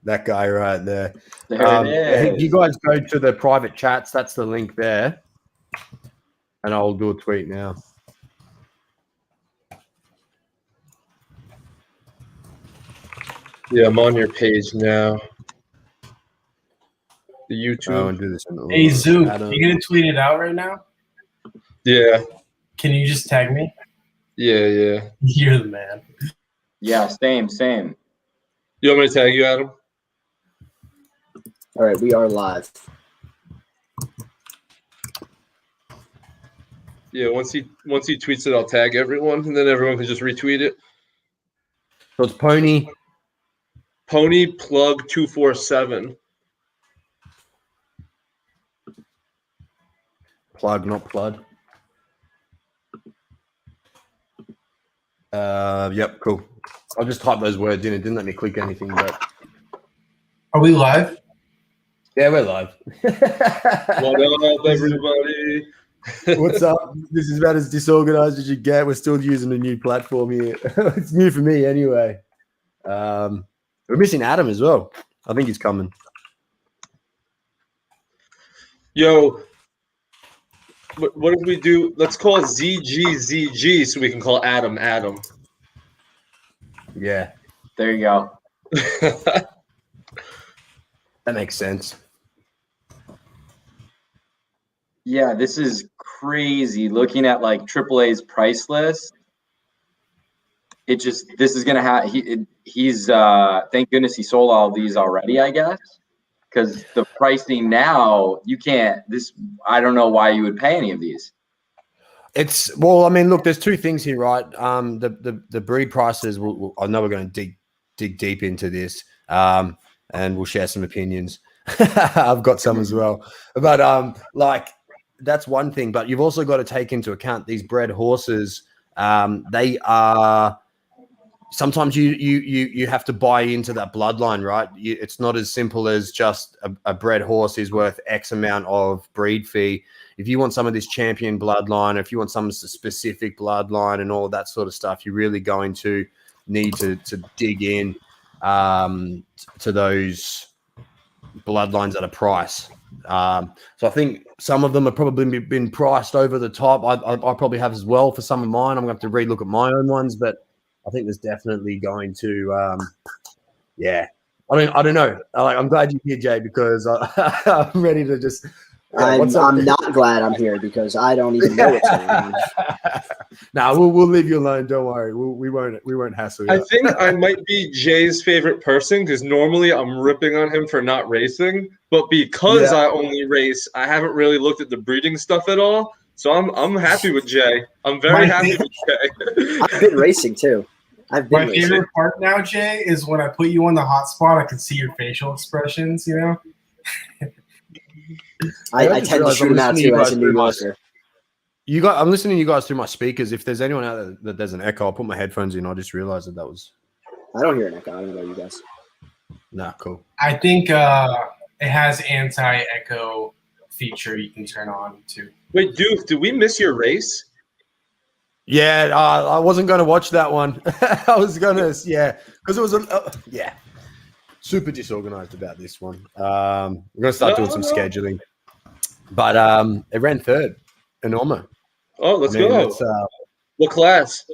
That guy right there. There it is. You guys go to the private chats. That's the link there. And I'll do a tweet now. Yeah, I'm on your page now. The YouTube. And do this Hey, Zook, you gonna tweet it out right now? Yeah. Can you just tag me? Yeah. You're the man. Yeah, same. You want me to tag you, Adam? All right, we are live. Yeah, once he tweets it, I'll tag everyone, and then everyone can just retweet it. So it's Pony Plug 247. Plug, not Plud. Yep, cool. I'll just type those words in. It didn't let me click anything, but Are we live? yeah, we're live. What up, everybody? What's up? This is about as disorganized as you get. We're still using a new platform here. It's new for me anyway. We're missing Adam as well. I think he's coming. Yo, what if we do? Let's call it ZGZG so we can call Adam. Yeah, There you go. that makes sense. Yeah, this is crazy. Looking at like AAA's price list, this is gonna have. He's thank goodness he sold all of these already, I guess, because the pricing now you can't. I don't know why you would pay any of these. I mean, look, there's two things here, right? The breed prices. I know we're going to dig deep into this, and we'll share some opinions. I've got some as well, but that's one thing. But you've also got to take into account these bred horses. They are sometimes you have to buy into that bloodline, right? It's not as simple as just a bred horse is worth X amount of breed fee. If you want some of this champion bloodline, or if you want some specific bloodline and all that sort of stuff, you're really going to need to dig in to those bloodlines at a price. So I think some of them have probably been priced over the top. I probably have as well for some of mine. I'm going to have to relook at my own ones, but I think there's definitely going to, yeah. I mean, I don't know. I'm glad you're here, Jay, because I'm ready to just. I'm not glad I'm here because I don't even know what's going on. Nah, we'll leave you alone. Don't worry. We won't hassle you. I think I might be Jay's favorite person because normally I'm ripping on him for not racing, but because I only race, I haven't really looked at the breeding stuff at all. So I'm happy with Jay. I'm very happy with Jay. I've been racing too. My favorite part now, Jay, is when I put you on the hot spot, I can see your facial expressions, you know? I tend to shoot out too as a New Yorker. I'm listening to you guys through my speakers. If there's anyone out there that there's an echo, I'll put my headphones in. I just realized that was. I don't hear an echo. I don't know you guys. Nah, cool. I think it has anti-echo feature you can turn on too. Wait, Duke, did we miss your race? Yeah, I wasn't going to watch that one. I was going to, because it was super disorganized about this one. We're going to start doing some scheduling. But it ran third, Enormo. Oh, let's go. What class?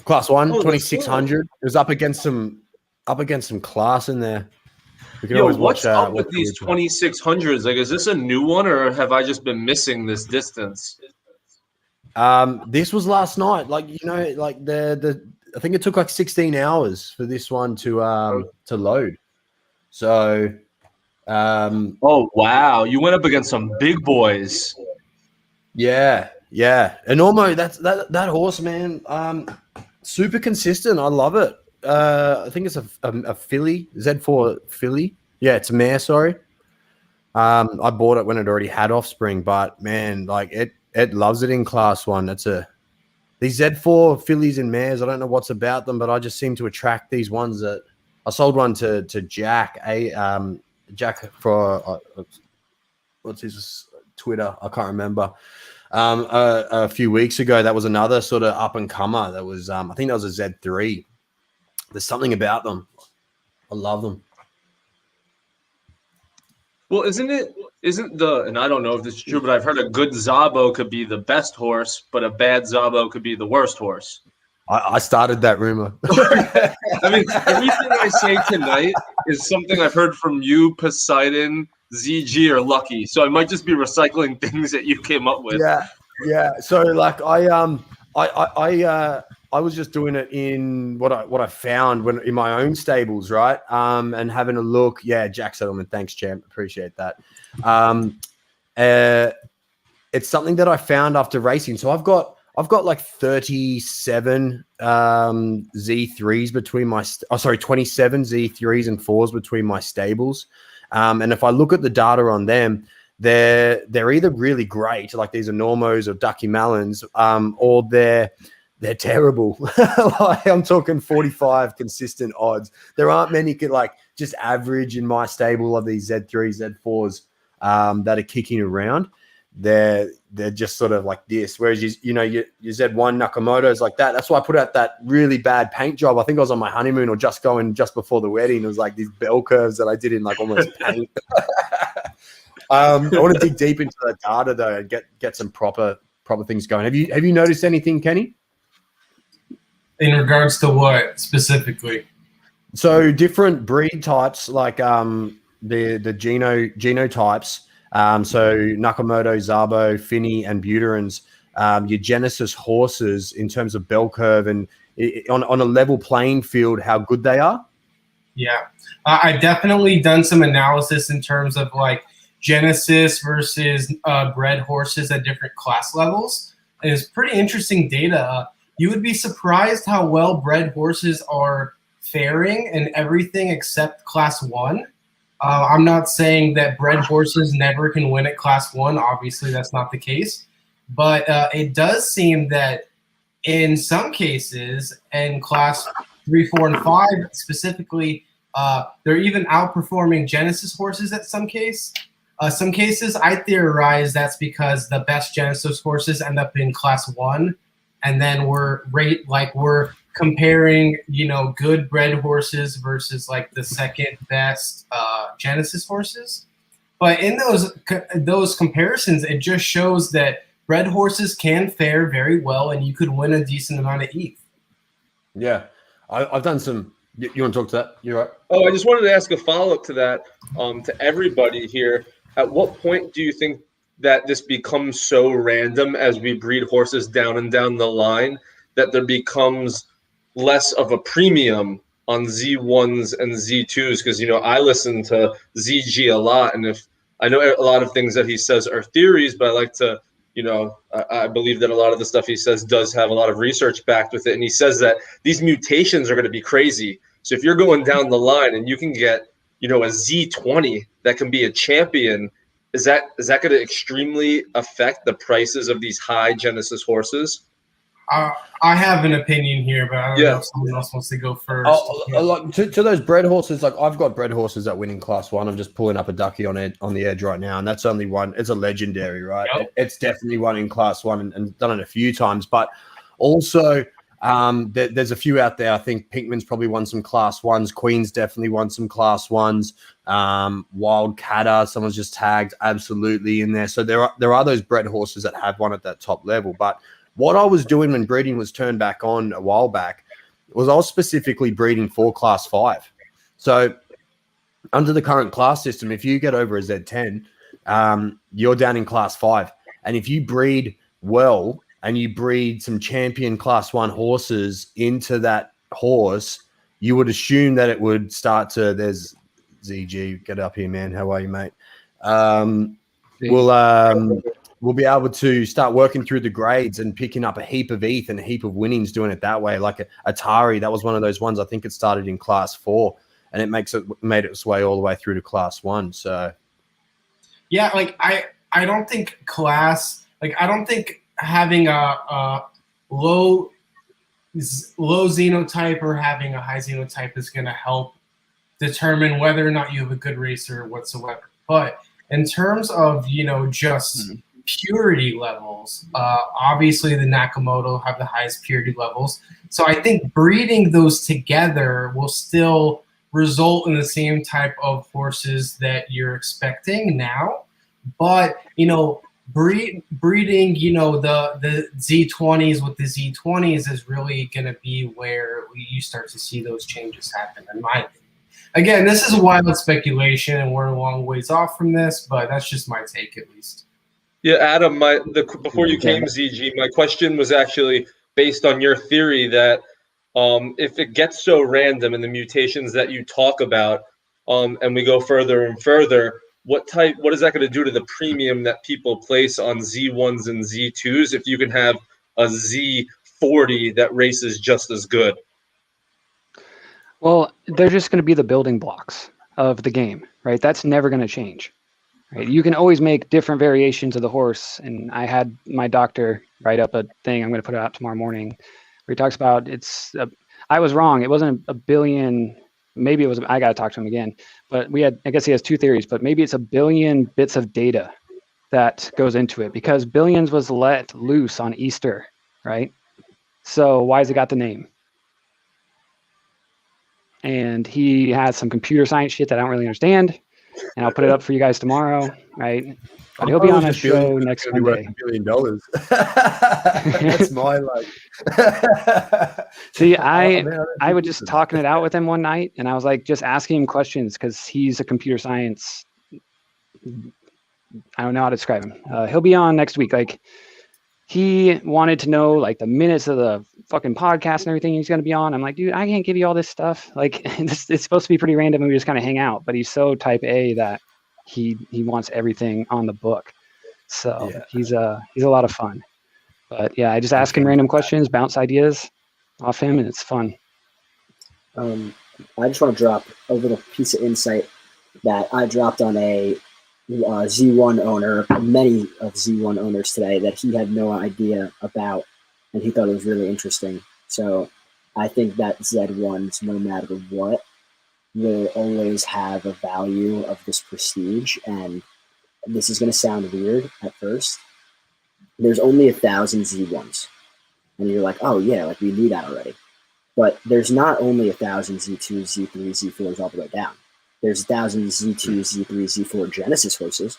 Class 1, 2600. It was up against some class in there. We can always what's watch, up with these 2600s? Like, is this a new one, or have I just been missing this distance? This was last night. Like, I think it took like 16 hours for this one to load. So, oh wow, you went up against some big boys. Yeah. Enormo, that horse, man. Super consistent. I love it. I think it's a filly, Z4 filly. Yeah, it's a mare. Sorry. I bought it when it already had offspring, but man, like it loves it in class 1. These Z4 fillies and mares, I don't know what's about them, but I just seem to attract these ones that I sold one to Jack, Jack for what's his Twitter? I can't remember. A few weeks ago, that was another sort of up and comer. That was, I think that was a Z3. There's something about them. I love them. Well, and I don't know if this is true, but I've heard a good Zabo could be the best horse, but a bad Zabo could be the worst horse. I started that rumor. I mean, everything I say tonight is something I've heard from you, Poseidon, ZG, or Lucky. So I might just be recycling things that you came up with. Yeah. So like I was just doing it in what I found when in my own stables, right? And having a look. Yeah, Jack Settlement. Thanks, champ. Appreciate that. It's something that I found after racing. So I've got like 37 Z3s between my 27 Z3s and 4s between my stables. And if I look at the data on them, they're either really great, like these are Normos or Ducky Melons, or they're terrible. Like, I'm talking 45 consistent odds. There aren't many like just average in my stable of these Z3s, Z4s that are kicking around. They're just sort of like this. Whereas your Z1 Nakamoto's like that. That's why I put out that really bad paint job. I think I was on my honeymoon or just before the wedding. It was like these bell curves that I did in like almost paint. I want to dig deep into the data though and get some proper things going. Have you noticed anything, Kenny? In regards to what specifically? So different breed types, like the genotypes. So Nakamoto, Zabo, Finny, and Buterins, your Genesis horses in terms of bell curve and on a level playing field, how good they are. Yeah, I've definitely done some analysis in terms of like Genesis versus bred horses at different class levels. And it's pretty interesting data. You would be surprised how well bred horses are faring in everything except class 1. I'm not saying that bred horses never can win at class 1. Obviously, that's not the case. But it does seem that in some cases, in class 3, 4, and 5 specifically, they're even outperforming Genesis horses at some cases. Some cases, I theorize that's because the best Genesis horses end up in class 1, and then we're comparing, good bred horses versus like the second best Genesis horses. But in those comparisons, it just shows that bred horses can fare very well, and you could win a decent amount of ETH. Yeah, I've done some. You want to talk to that? You're right. Oh, I just wanted to ask a follow-up to that, to everybody here. At what point do you think that this becomes so random as we breed horses down and down the line that there becomes less of a premium on Z1s and Z2s? Because, I listen to ZG a lot, and if I know a lot of things that he says are theories, but I like to, I believe that a lot of the stuff he says does have a lot of research backed with it. And he says that these mutations are going to be crazy. So if you're going down the line and you can get, a Z20 that can be a champion, is that going to extremely affect the prices of these high Genesis horses? I have an opinion here, but I don't know if someone else wants to go first. To those bred horses, like I've got bred horses that win in class 1. I'm just pulling up a ducky on the edge right now, and that's only one. It's a legendary, right? Yep. It's definitely one in class 1 and done it a few times. But also, there's a few out there. I think Pinkman's probably won some class 1s. Queen's definitely won some class 1s. Wild Catter, someone's just tagged absolutely in there. So there are those bred horses that have won at that top level, but what I was doing when breeding was turned back on a while back was I was specifically breeding for class 5. So under the current class system, if you get over a Z10, you're down in class 5. And if you breed well and you breed some champion class 1 horses into that horse, you would assume that it would start to, there's ZG, get up here, man. How are you, mate? We'll be able to start working through the grades and picking up a heap of ETH and a heap of winnings doing it that way. Like Atari, that was one of those ones. I think it started in class 4 and it made its way all the way through to class 1. So, yeah, like I don't think having a low xenotype or having a high xenotype is going to help determine whether or not you have a good racer whatsoever. But in terms of, just purity levels, obviously the Nakamoto have the highest purity levels. So I think breeding those together will still result in the same type of horses that you're expecting now. But, breeding, the Z20s with the Z20s is really going to be where you start to see those changes happen, in my opinion. Again, this is a wild speculation, and we're a long ways off from this, but that's just my take, at least. Yeah, Adam, before you came, ZG, my question was actually based on your theory that if it gets so random in the mutations that you talk about, and we go further and further, what is that going to do to the premium that people place on Z1s and Z2s if you can have a Z40 that races just as good? Well, they're just going to be the building blocks of the game, right? That's never going to change. Right? You can always make different variations of the horse, and I had my doctor write up a thing. I'm going to put it out tomorrow morning, where he talks about I was wrong. It wasn't a billion. Maybe it was. I got to talk to him again. But I guess he has two theories. But maybe it's a billion bits of data that goes into it, because billions was let loose on Easter, right? So why has it got the name? And he has some computer science shit that I don't really understand. And I'll put it up for you guys tomorrow, right? But he'll be on a show next Monday. $1 billion. That's my See, I was just talking it out with him one night, and I was like, just asking him questions, because he's a computer science. I don't know how to describe him. He'll be on next week. Like, he wanted to know like the minutes of the fucking podcast and everything he's going to be on. I'm like, dude, I can't give you all this stuff. Like, it's supposed to be pretty random and we just kind of hang out. But he's so type A that he wants everything on the book. So yeah. He's a lot of fun. But yeah, I just ask him random questions, bounce ideas off him, and it's fun. I just want to drop a little piece of insight that I dropped on a Z1 owner, many of Z1 owners today, that he had no idea about, and he thought it was really interesting. So I think that Zed.Runs, no matter what, will always have a value of this prestige. And this is going to sound weird at first. There's only 1,000 Z1s. And you're like, oh yeah, like we knew that already. But there's not only 1,000 Z2s, Z3s, Z4s all the way down. There's 1,000 Z2, Z3, Z4 Genesis horses,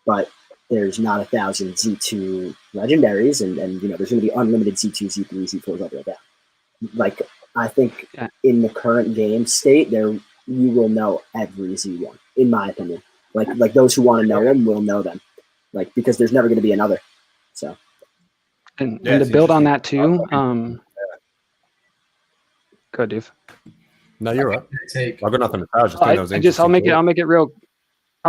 but there's not 1,000 Z2 legendaries, and there's going to be unlimited Z2, Z3, Z4s all the way down. Like, I think in the current game state, you will know every Z1, in my opinion. Like those who want to know them will know them, like, because there's never going to be another. So, and to build on that too, go, Dave. No, you're right. I've got nothing to say. I'll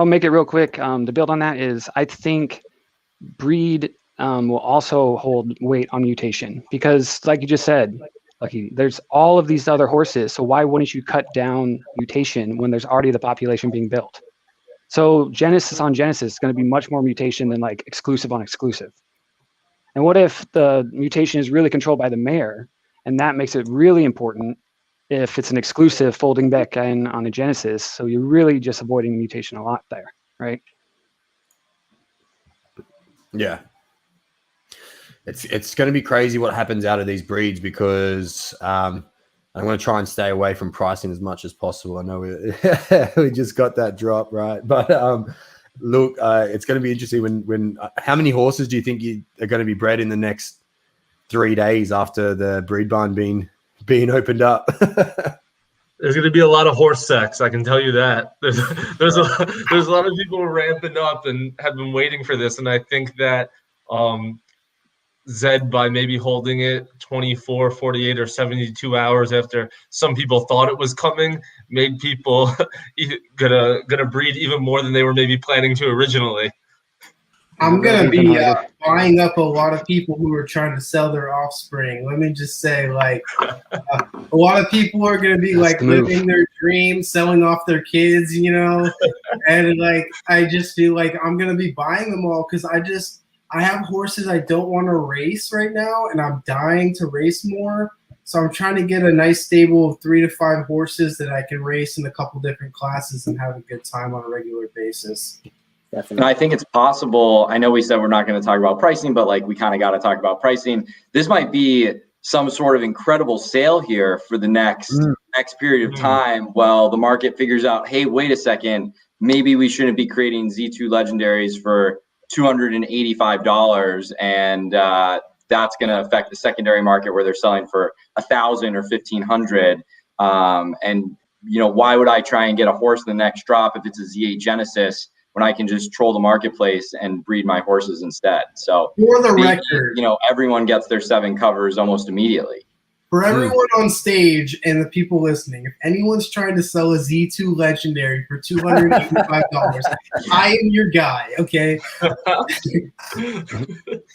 make it real quick. To build on that is, I think breed will also hold weight on mutation, because like you just said, Lucky, there's all of these other horses. So why wouldn't you cut down mutation when there's already the population being built? So Genesis on Genesis is going to be much more mutation than like exclusive on exclusive. And what if the mutation is really controlled by the mayor, and that makes it really important if it's an exclusive folding back in on a Genesis? So you're really just avoiding mutation a lot there, right? Yeah. It's going to be crazy what happens out of these breeds, because I'm going to try and stay away from pricing as much as possible. I know we just got that drop, right? But look, it's going to be interesting when how many horses do you think are going to be bred in the next 3 days after the breed barn being opened up? There's going to be a lot of horse sex, I can tell you that. There's a lot of people ramping up and have been waiting for this, and I think that Zed, by maybe holding it 24, 48, or 72 hours after some people thought it was coming, made people gonna breed even more than they were maybe planning to originally. I'm going to be buying up a lot of people who are trying to sell their offspring. Let me just say, like, a lot of people are going to be like living their dreams, selling off their kids, and like, I just feel like I'm going to be buying them all, because I have horses I don't want to race right now, and I'm dying to race more. So I'm trying to get a nice stable of 3 to 5 horses that I can race in a couple different classes and have a good time on a regular basis. Definitely. And I think it's possible. I know we said we're not going to talk about pricing, but like we kind of got to talk about pricing. This might be some sort of incredible sale here for the next X period of time, well, the market figures out, hey, wait a second, maybe we shouldn't be creating Z2 legendaries for $285, and that's going to affect the secondary market where they're selling for $1,000 or $1,500. And why would I try and get a horse in the next drop if it's a Z8 Genesis when I can just troll the marketplace and breed my horses instead? So for the record, everyone gets their 7 covers almost immediately. For everyone on stage and the people listening, if anyone's trying to sell a Z2 Legendary for $285, I am your guy, okay?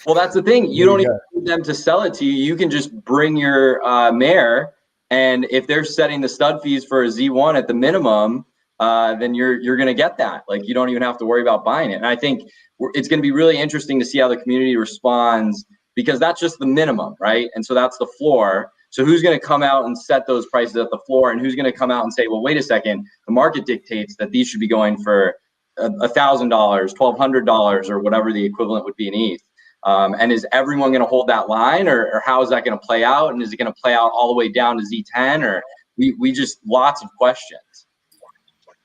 Well, that's the thing. You don't even need them to sell it to you. You can just bring your mare, and if they're setting the stud fees for a Z1 at the minimum, then you're going to get that. Like, you don't even have to worry about buying it. And I think it's going to be really interesting to see how the community responds, because that's just the minimum, right? And so that's the floor. So who's going to come out and set those prices at the floor, and who's going to come out and say, well, wait a second, the market dictates that these should be going for $1,000, $1,200, or whatever the equivalent would be in ETH. And is everyone going to hold that line, or how is that going to play out? And is it going to play out all the way down to Z10, or we just lots of questions.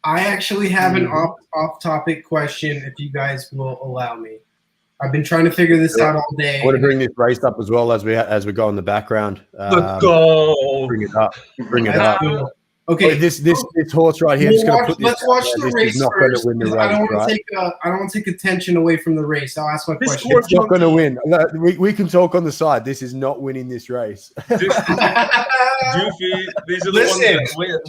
I actually have an off-topic question, if you guys will allow me. I've been trying to figure this out all day. I want to bring this race up as well as we go in the background. Let's go. Bring it up. Bring it up. Okay. This horse right here. Let's watch the race not first. Win the race, I don't want right? to take attention away from the race. I'll ask my question. It's not going to win. We can talk on the side. This is not winning this race. Doofy, these are the ones that win.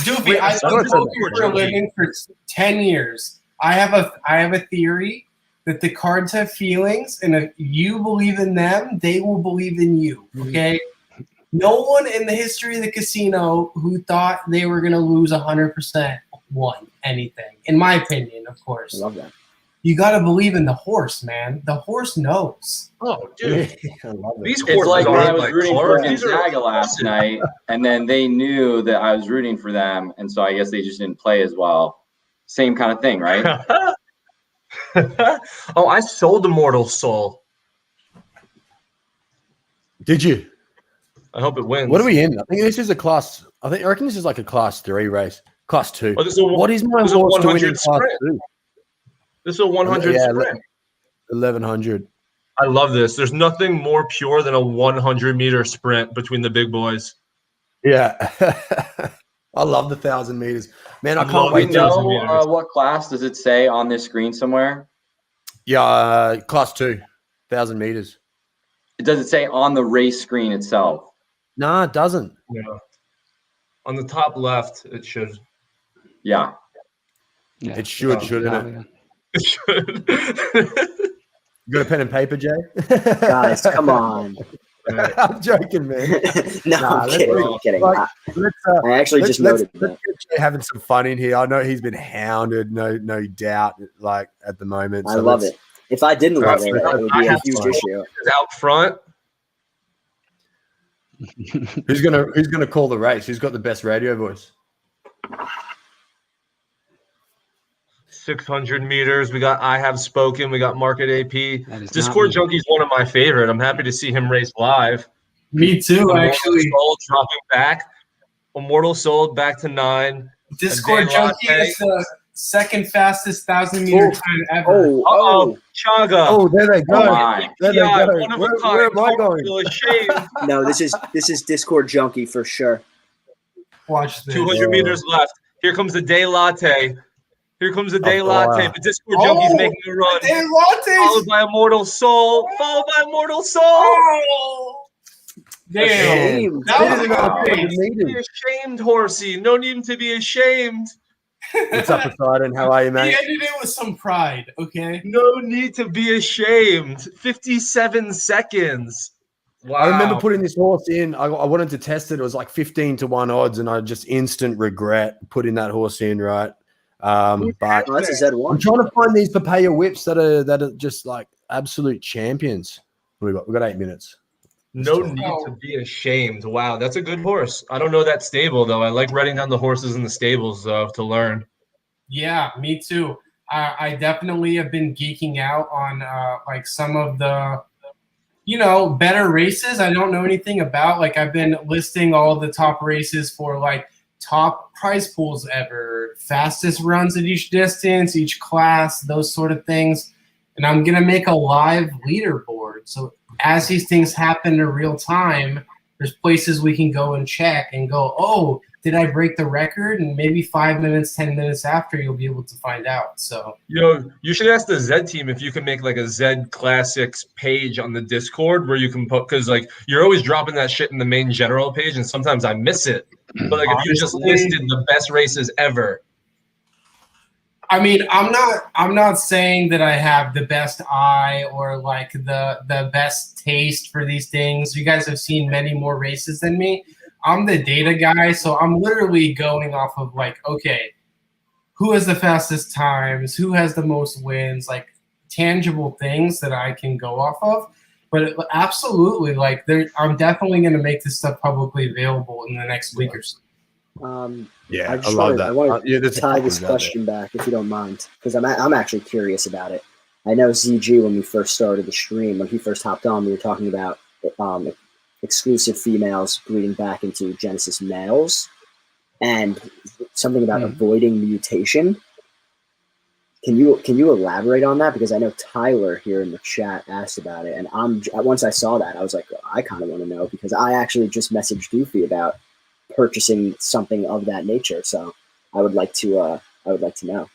Doofy, I've been poking for a living for 10 years. I have a theory that the cards have feelings, and if you believe in them, they will believe in you, okay? No one in the history of the casino who thought they were going to lose 100% won anything, in my opinion, of course. I love that. You got to believe in the horse, man. The horse knows. Oh, dude. I love it. These It's horses like when I was like rooting for cars. These are Gonzaga last night, and then they knew that I was rooting for them, and so I guess they just didn't play as well. Same kind of thing, right? Oh, I sold Immortal Soul. Did you? I hope it wins. What are we in? I think this is a class. I reckon this is like a class 3 race. Class 2. Oh, What is my this is horse a doing in 100 class sprint. 2? This is a 100 sprint. 1100. I love this. There's nothing more pure than a 100-meter sprint between the big boys. Yeah. I love the 1,000 meters. Man, I I can't love wait it. till. No, what class does it say on this screen somewhere? Yeah, class 2, 1,000 meters. Does it say on the race screen itself? No, it doesn't. Yeah. On the top left, it should. Yeah. Yeah. It should, shouldn't it? It should. You got a pen and paper, Jay? Guys, come on. I'm joking, man. No, I'm kidding. Like, I actually just noted that. Let's get Jay having some fun in here. I know he's been hounded, no doubt, like at the moment. I love it. If I didn't love it, it would be a huge issue. Out front. Who's gonna call the race? Who's got the best radio voice? 600 meters. We got I Have Spoken. We got Market AP. That is Discord not me. Junkie's one of my favorite. I'm happy to see him race live. Me too, Immortal actually. Soul dropping back. Immortal Soul back to 9. Discord A day Junkie latte. is the second fastest 1,000-meter time ever. Uh-oh. Chaga. Oh, there they go. Oh my. There they Yeah, go. one of a Where kind. am I going? Feel ashamed. No, this is Discord Junkie for sure. Watch this. 200 meters left. Here comes the day latte. Here comes the day Oh, latte. wow. The Discord Junkie's Oh, making a run. Day lattes. Followed by Immortal Soul. Followed by Immortal Soul. Oh. Damn. Damn. That was Wow. a great. Don't be ashamed, horsey. No need to be ashamed. What's up, Poseidon? How are you, He mate? ended it with some pride, okay? No need to be ashamed. 57 seconds. Wow. I remember putting this horse in. I wanted to test it. It was like 15-1 odds, and I just instant regret putting that horse in. Right, but Oh, that's a I'm Z1. trying to find these papaya whips that are just like absolute champions. What do we got? We got 8 minutes. No need to be ashamed. Wow, that's a good horse. I don't know that stable, though. I like writing down the horses in the stables, though, to learn. Yeah, me too. I definitely have been geeking out on like some of the better races I don't know anything about. Like, I've been listing all the top races for like top prize pools ever, fastest runs at each distance, each class, those sort of things. And I'm going to make a live leaderboard. So as these things happen in real time, there's places we can go and check and go, oh, did I break the record? And maybe 5 minutes, 10 minutes after, you'll be able to find out. So, You should ask the Zed team if you can make like a Zed Classics page on the Discord where you can put, because like you're always dropping that shit in the main general page, and sometimes I miss it. But like if you just listed the best races ever. I mean, I'm not saying that I have the best eye or like the best taste for these things. You guys have seen many more races than me. I'm the data guy, so I'm literally going off of like, okay, who has the fastest times, who has the most wins, like tangible things that I can go off of. But absolutely, like, I'm definitely going to make this stuff publicly available in the next week or so. I love that. I want to tie this question back, if you don't mind, because I'm actually curious about it. I know ZG, when we first started the stream, when he first hopped on, we were talking about exclusive females breeding back into Genesis males, and something about avoiding mutation. Can you elaborate on that? Because I know Tyler here in the chat asked about it, and once I saw that, I was like, I kind of want to know, because I actually just messaged Goofy about purchasing something of that nature. So I would like to know.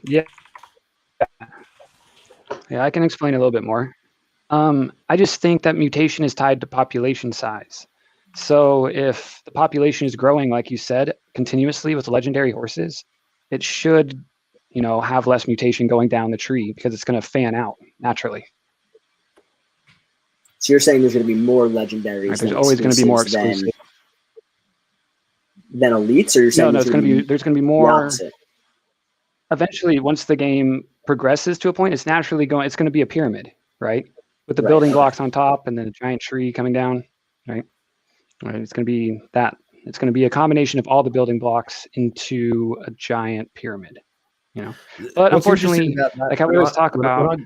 Yeah, I can explain a little bit more. I just think that mutation is tied to population size. So if the population is growing, like you said, continuously with legendary horses, it should, have less mutation going down the tree because it's going to fan out naturally. So you're saying there's going to be more legendaries? Right, there's always going to be more exclusive than elites, or you're saying there's going to be more. Eventually, once the game progresses to a point, it's going to be a pyramid, right? With the building blocks on top and then a giant tree coming down, right? It's going to be that. It's going to be a combination of all the building blocks into a giant pyramid, But unfortunately, like I always talk about.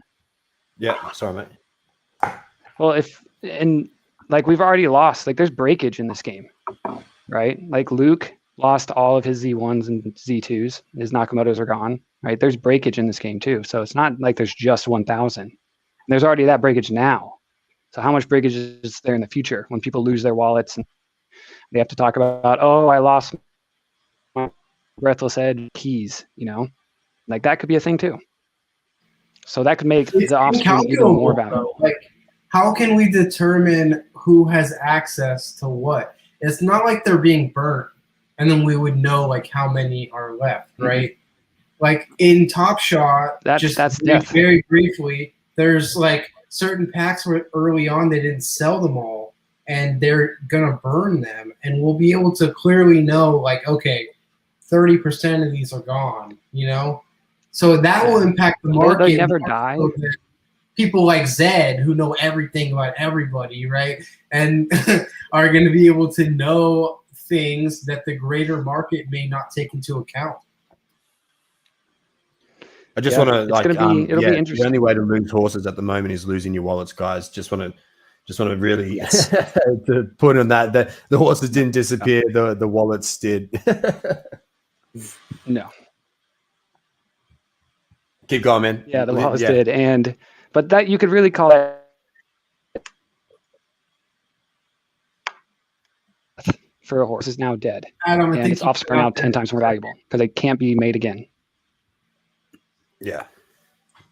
Sorry, mate. Well, like we've already lost, like there's breakage in this game, right? Like Luke lost all of his Z1s and Z2s. His Nakamotos are gone, right? There's breakage in this game too. So it's not like there's just 1,000. There's already that breakage now. So how much breakage is there in the future when people lose their wallets and they have to talk about, oh, I lost my Breathless Edge keys, Like that could be a thing too. So that could make the offspring even more valuable. Like, how can we determine who has access to what? It's not like they're being burnt, and then we would know like how many are left, right? Mm-hmm. Like in Top Shot, that's very briefly, there's like certain packs where early on they didn't sell them all, and they're gonna burn them, and we'll be able to clearly know like, okay, 30% of these are gone, So that will impact the market. Will they never die? People like Zed, who know everything about everybody, right? And are going to be able to know things that the greater market may not take into account. I just want to it'll be interesting. The only way to lose horses at the moment is losing your wallets, guys. Just want to really to put on that the horses didn't disappear, the wallets did. No. Keep going, man. Yeah, the wallets did, but that you could really call it for a horse is now dead, and its offspring are now 10 times more valuable because they can't be made again. Yeah,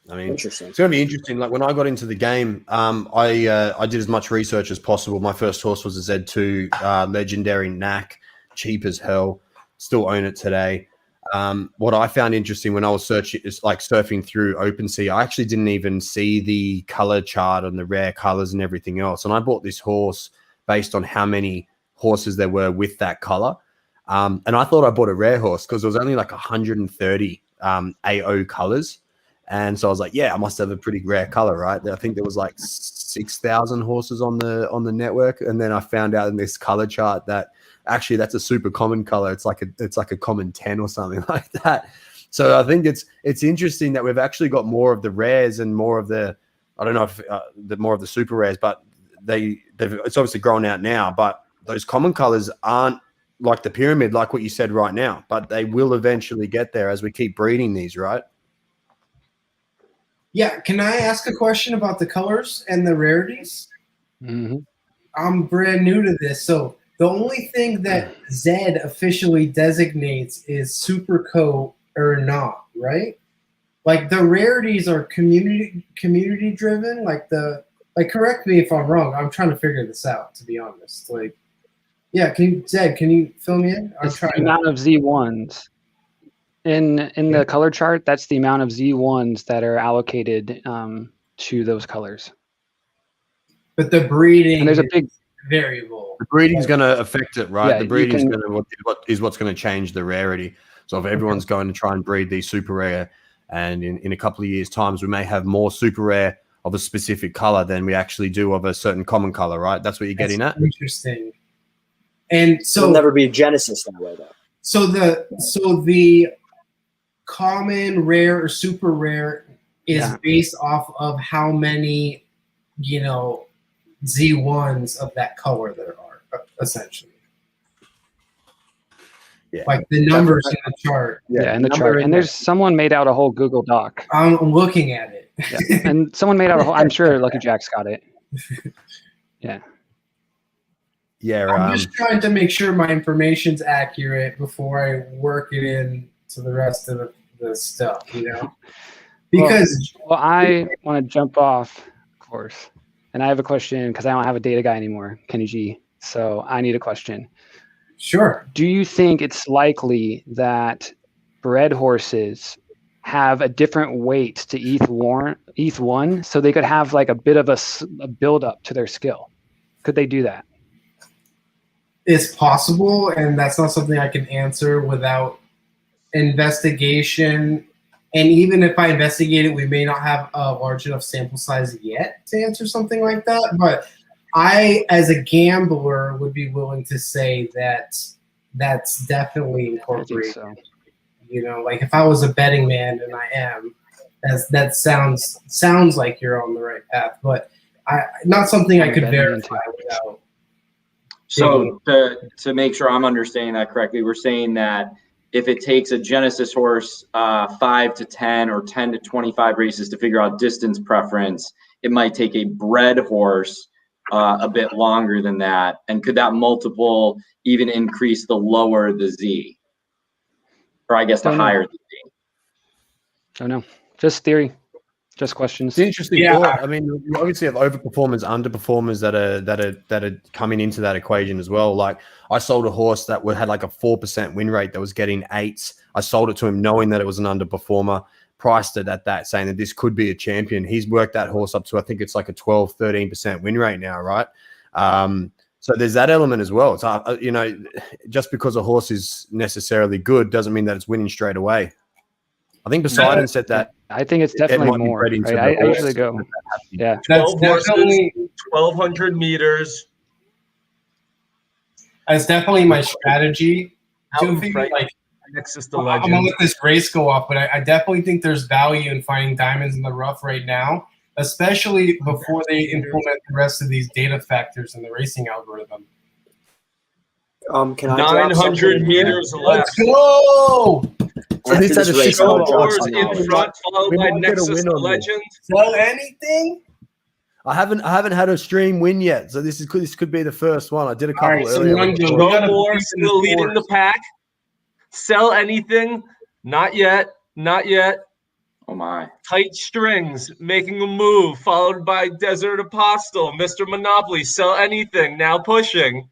I mean, it's going to be interesting. Like when I got into the game, I did as much research as possible. My first horse was a Z2 legendary knack, cheap as hell. Still own it today. What I found interesting when I was surfing through OpenSea, I actually didn't even see the color chart and the rare colors and everything else. And I bought this horse based on how many horses there were with that color. And I thought I bought a rare horse because there was only like 130 AO colors. And so I was like, yeah, I must have a pretty rare color, right? I think there was like 6,000 horses on the network. And then I found out in this color chart that actually that's a super common color. It's like a common 10 or something like that. So I think it's interesting that we've actually got more of the rares and more of the I don't know if the more of the super rares, but it's obviously grown out now. But those common colors aren't like the pyramid, like what you said right now. But they will eventually get there as we keep breeding these, right? Yeah. Can I ask a question about the colors and the rarities? Mm-hmm. I'm brand new to this, so the only thing that Zed officially designates is super coat or not, right? Like the rarities are community driven. Like correct me if I'm wrong. I'm trying to figure this out, to be honest. Like, yeah, Zed, can you fill me in? I'm It's trying. the amount of Z1s in the color chart. That's the amount of Z1s that are allocated to those colors. But the breeding and there's a big variable. The breeding's going to affect it, right? Yeah, the breeding is what's going to change the rarity. So if everyone's going to try and breed these super rare, and in a couple of years' times, we may have more super rare of a specific color than we actually do of a certain common color, right? That's what you're getting at. Interesting. And so it'll never be Genesis that way, though. So the common, rare, or super rare is based off of how many, Z1s of that color there are, essentially. Yeah. Like the numbers in the chart. Yeah, in the chart. And there's someone made out a whole Google Doc. I'm looking at it. Yeah. And someone made out a whole, I'm sure Lucky Jack's got it. Yeah. Yeah. I'm just trying to make sure my information's accurate before I work it in to the rest of the stuff, Because well, I want to jump off, of course. And I have a question because I don't have a data guy anymore, Kenny G. So I need a question. Sure. Do you think it's likely that bred horses have a different weight to ETH1 so they could have like a bit of a build up to their skill? Could they do that? It's possible, and that's not something I can answer without investigation. And even if I investigate it, we may not have a large enough sample size yet to answer something like that. But I, as a gambler, would be willing to say that that's definitely incorporated. I think so. Like if I was a betting man, and I am, that sounds like you're on the right path. But not something I could verify without. So to make sure I'm understanding that correctly, we're saying that if it takes a Genesis horse 5 to 10 or 10 to 25 races to figure out distance preference, it might take a bred horse a bit longer than that. And could that multiple even increase the lower the Z? Or I guess the higher the Z? Don't know. Just theory. Just questions. It's an interesting thought. I mean, you obviously have overperformers, underperformers that are coming into that equation as well. Like I sold a horse that had like a 4% win rate that was getting 8s. I sold it to him knowing that it was an underperformer, priced it at that, saying that this could be a champion. He's worked that horse up to, I think it's like a 12, 13% win rate now, right? So there's that element as well. So, just because a horse is necessarily good doesn't mean that it's winning straight away. I think Poseidon said that. I think it's definitely more. Right? I usually go. Yeah. 12 horses, 1,200 meters. That's definitely my strategy. Nexus the Legend. I'm gonna let this race go off, but I definitely think there's value in finding diamonds in the rough right now, especially before they implement the rest of these data factors in the racing algorithm. Can I 900 meters left. Let's go! So this had a race, horse in front, followed by Nexus the Legend. Sell anything? I haven't had a stream win yet, so this could be the first one. I did a couple earlier. Go still leading the pack. Sell anything? Not yet. Not yet. Oh my! Tight Strings making a move, followed by Desert Apostle, Mr. Monopoly. Sell anything? Now pushing.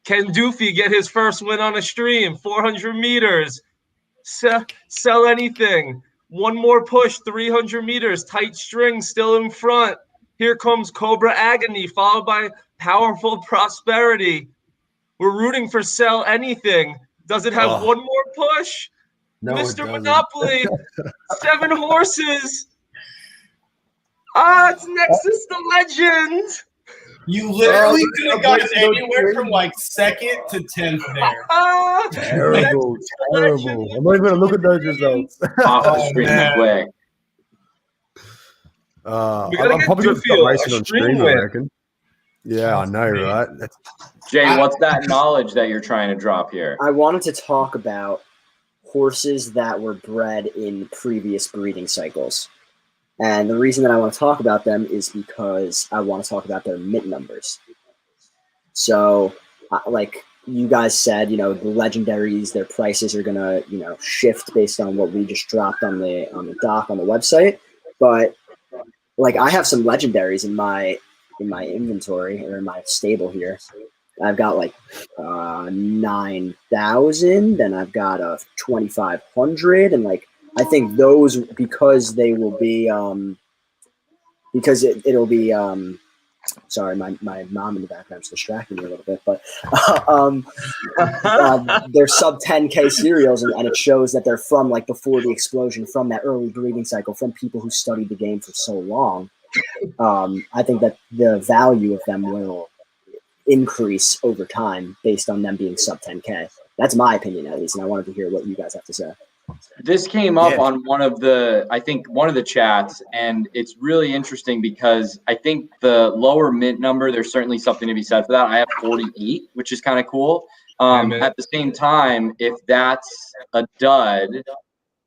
Can Doofy get his first win on a stream? 400 meters. Sell anything. One more push, 300 meters. Tight String still in front. Here comes Cobra Agony, followed by Powerful Prosperity. We're rooting for Sell Anything. Does it have one more push? No, Mr. Monopoly, 7 horses. It's Nexus the Legend. You literally could have gotten anywhere from like 2nd to 10th there. Terrible. I'm not even going to look at those results. Off the screen quick. We gotta I'm get probably going to Goofy stop a racing on stream stream, I win. reckon. Yeah, I know, right? Jay, what's that knowledge that you're trying to drop here? I wanted to talk about horses that were bred in previous breeding cycles. And the reason that I want to talk about them is because I want to talk about their mint numbers. So, like you guys said, the legendaries, their prices are going to, shift based on what we just dropped on the doc on the website. But like I have some legendaries in my inventory or in my stable here. I've got like 9,000, and I've got a 2,500, and like I think those because they will be because it'll be sorry, my mom in the background is distracting me a little bit, but they're sub 10K serials, and it shows that they're from like before the explosion, from that early breeding cycle, from people who studied the game for so long. I think that the value of them will increase over time based on them being sub 10K. That's my opinion, at least, and I wanted to hear what you guys have to say. This came up on one of the chats, and it's really interesting because I think the lower mint number, there's certainly something to be said for that. I have 48, which is kind of cool. At the same time, if that's a dud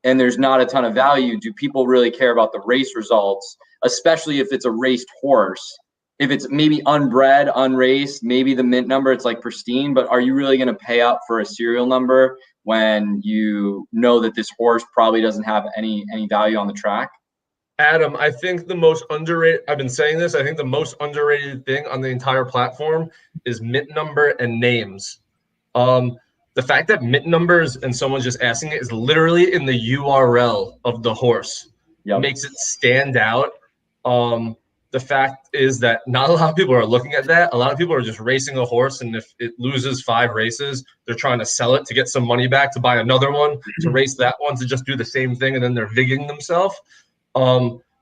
and there's not a ton of value, do people really care about the race results, especially if it's a raced horse? If it's maybe unbred, unraced, maybe the mint number, it's like pristine, but are you really going to pay up for a serial number when you know that this horse probably doesn't have any value on the track? Adam, I think the most underrated, I've been saying this, I think the most underrated thing on the entire platform is mint number and names. The fact that mint numbers and someone's just asking it is literally in the URL of the horse. Yep. Makes it stand out. The fact is that not a lot of people are looking at that. A lot of people are just racing a horse, and if it loses 5 races, they're trying to sell it to get some money back to buy another one, to race that one, to just do the same thing, and then they're vigging themselves.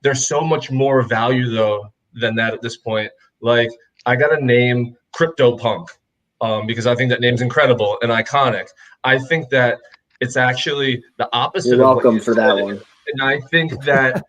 There's so much more value, though, than that at this point. Like, I got to name CryptoPunk because I think that name's incredible and iconic. I think that it's actually the opposite. You're welcome for that one. And I think that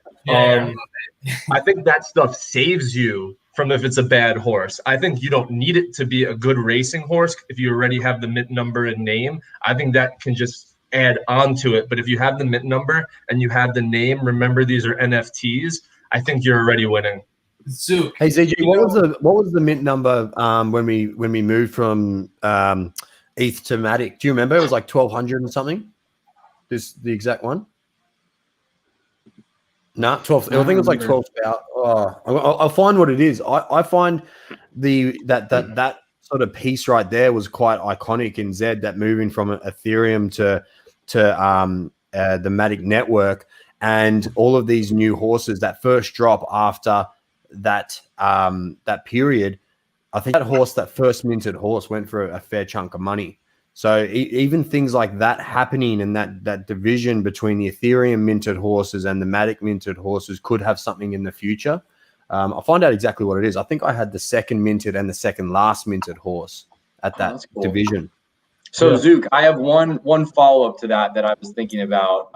I think that stuff saves you from if it's a bad horse. I think you don't need it to be a good racing horse if you already have the mint number and name. I think that can just add on to it. But if you have the mint number and you have the name, remember these are NFTs, I think you're already winning. Zook. Hey ZG, what was the mint number when we moved from ETH to Matic? Do you remember? It was like 1,200 and something. This the exact one. No, 12. I think it was like 12,000. I'll find what it is. I find that sort of piece right there was quite iconic in Zed. That moving from Ethereum to the Matic network, and all of these new horses. That first drop after that period, I think that first minted horse went for a fair chunk of money. So even things like that happening, and that division between the Ethereum minted horses and the Matic minted horses could have something in the future. I'll find out exactly what it is. I think I had the second minted and the second last minted horse at that division. So Zook, I have one follow-up to that I was thinking about.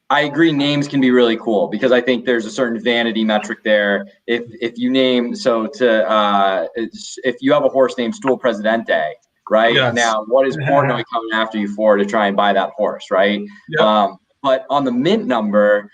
I agree, names can be really cool because I think there's a certain vanity metric there. If you name if you have a horse named Stool Presidente, right? Yes. Now, what is Portnoy coming after you for to try and buy that horse, right? Yep. But on the mint number,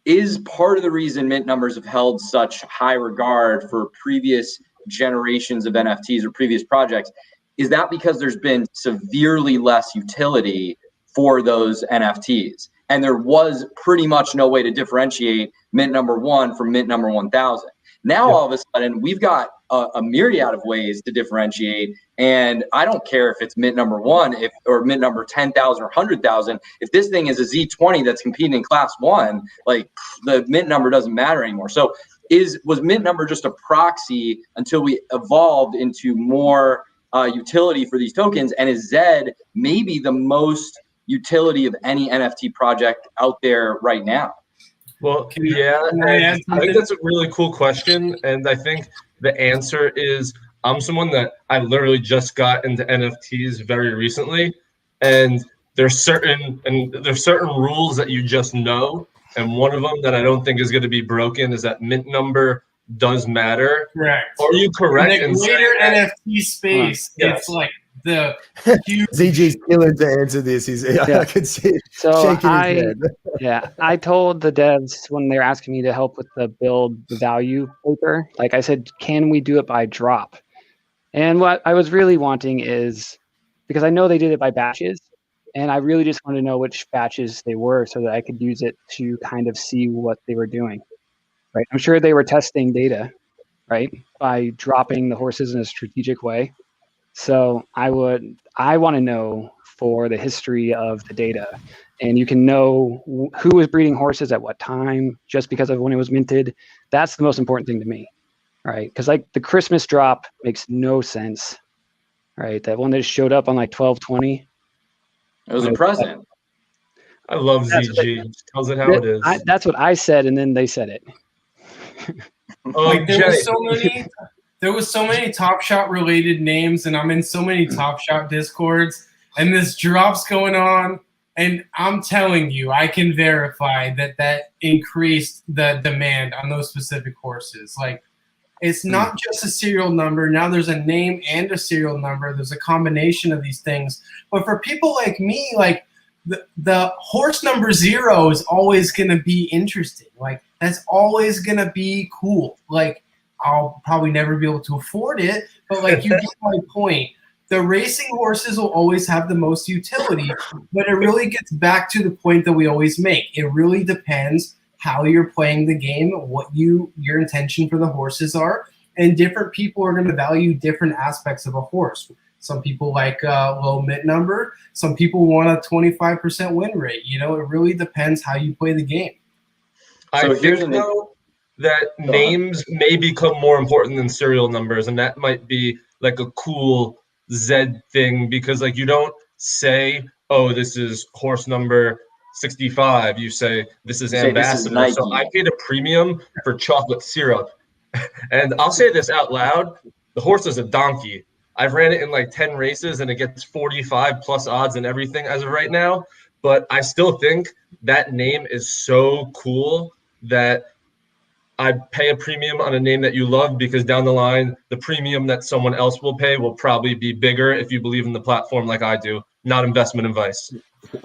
is part of the reason mint numbers have held such high regard for previous generations of NFTs or previous projects, is that because there's been severely less utility for those NFTs? And there was pretty much no way to differentiate mint number 1 from mint number 1,000. Now, all of a sudden, we've got a myriad of ways to differentiate. And I don't care if it's mint number 1 or mint number 10,000 or 100,000. If this thing is a Z20 that's competing in class 1, like the mint number doesn't matter anymore. So was mint number just a proxy until we evolved into more utility for these tokens? And is Zed maybe the most utility of any NFT project out there right now? Well, I think that's a really cool question. And I think the answer is I'm someone that I literally just got into NFTs very recently. And there's certain rules that you just know, and one of them that I don't think is going to be broken is that mint number does matter. Correct. Are you correct in the greater NFT space? Yes. It's like the huge. ZG's killing to answer this. I can see it shaking his head. Yeah, I told the devs when they were asking me to help with the build value paper, like I said, can we do it by drop? And what I was really wanting is, because I know they did it by batches, and I really just wanted to know which batches they were so that I could use it to kind of see what they were doing. Right? I'm sure they were testing data, right, by dropping the horses in a strategic way. So I want to know for the history of the data, and you can know who was breeding horses at what time just because of when it was minted. That's the most important thing to me, right? Because like the Christmas drop makes no sense, right? That one that just showed up on like 12/20. It was a present. I love ZG. Tells it how it is. That's what I said, and then they said it. Like there was so many Top Shot related names, and I'm in so many Top Shot discords, and this drop's going on, and I'm telling you, I can verify that increased the demand on those specific horses. Like, it's not just a serial number. Now there's a name and a serial number. There's a combination of these things. But for people like me, like the horse number 0 is always going to be interesting. Like, that's always going to be cool. Like, I'll probably never be able to afford it, but like, you get my point. The racing horses will always have the most utility, but it really gets back to the point that we always make. It really depends how you're playing the game, what your intention for the horses are, and different people are going to value different aspects of a horse. Some people like low mint number. Some people want a 25% win rate. You know, it really depends how you play the game. I think though that names may become more important than serial numbers, and that might be like a cool Zed thing, because like you don't say, oh, this is horse number 65. You say this is ambassador. This is so I paid a premium for chocolate syrup. And I'll say this out loud. The horse is a donkey. I've ran it in like 10 races and it gets 45 plus odds and everything as of right now. But I still think that name is so cool that I'd pay a premium on a name that you love, because down the line, the premium that someone else will pay will probably be bigger if you believe in the platform like I do. Not investment advice.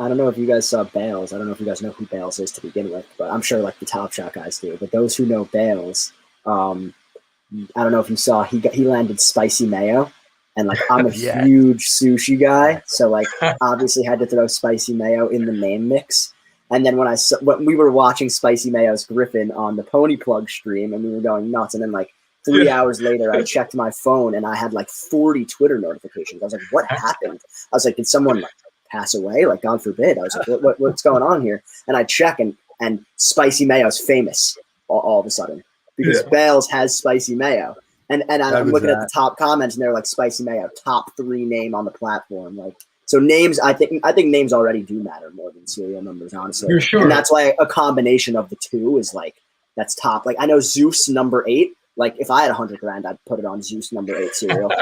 I don't know if you guys saw Bales. I don't know if you guys know who Bales is to begin with, but I'm sure like the Top Shot guys do. But those who know Bales, I don't know if you saw, he landed spicy mayo. And like, I'm a huge sushi guy, so like obviously had to throw spicy mayo in the name mix. And then when we were watching Spicy Mayo's Griffin on the Pony Plug stream, and we were going nuts, and then like 3 hours later, I checked my phone and I had like 40 Twitter notifications. I was like, "What happened?" I was like, "Did someone like pass away? Like, God forbid!" I was like, "What's going on here?" And I check, and Spicy Mayo's famous all of a sudden, because Bales has Spicy Mayo. And I'm looking at the top comments, and they're like, Spicy Mayo, top 3 name on the platform. Like, so names, I think names already do matter more than serial numbers, honestly. For sure. And that's why a combination of the two is like, that's top. Like, I know Zeus number 8. Like, if I had $100,000, I'd put it on Zeus number 8 serial.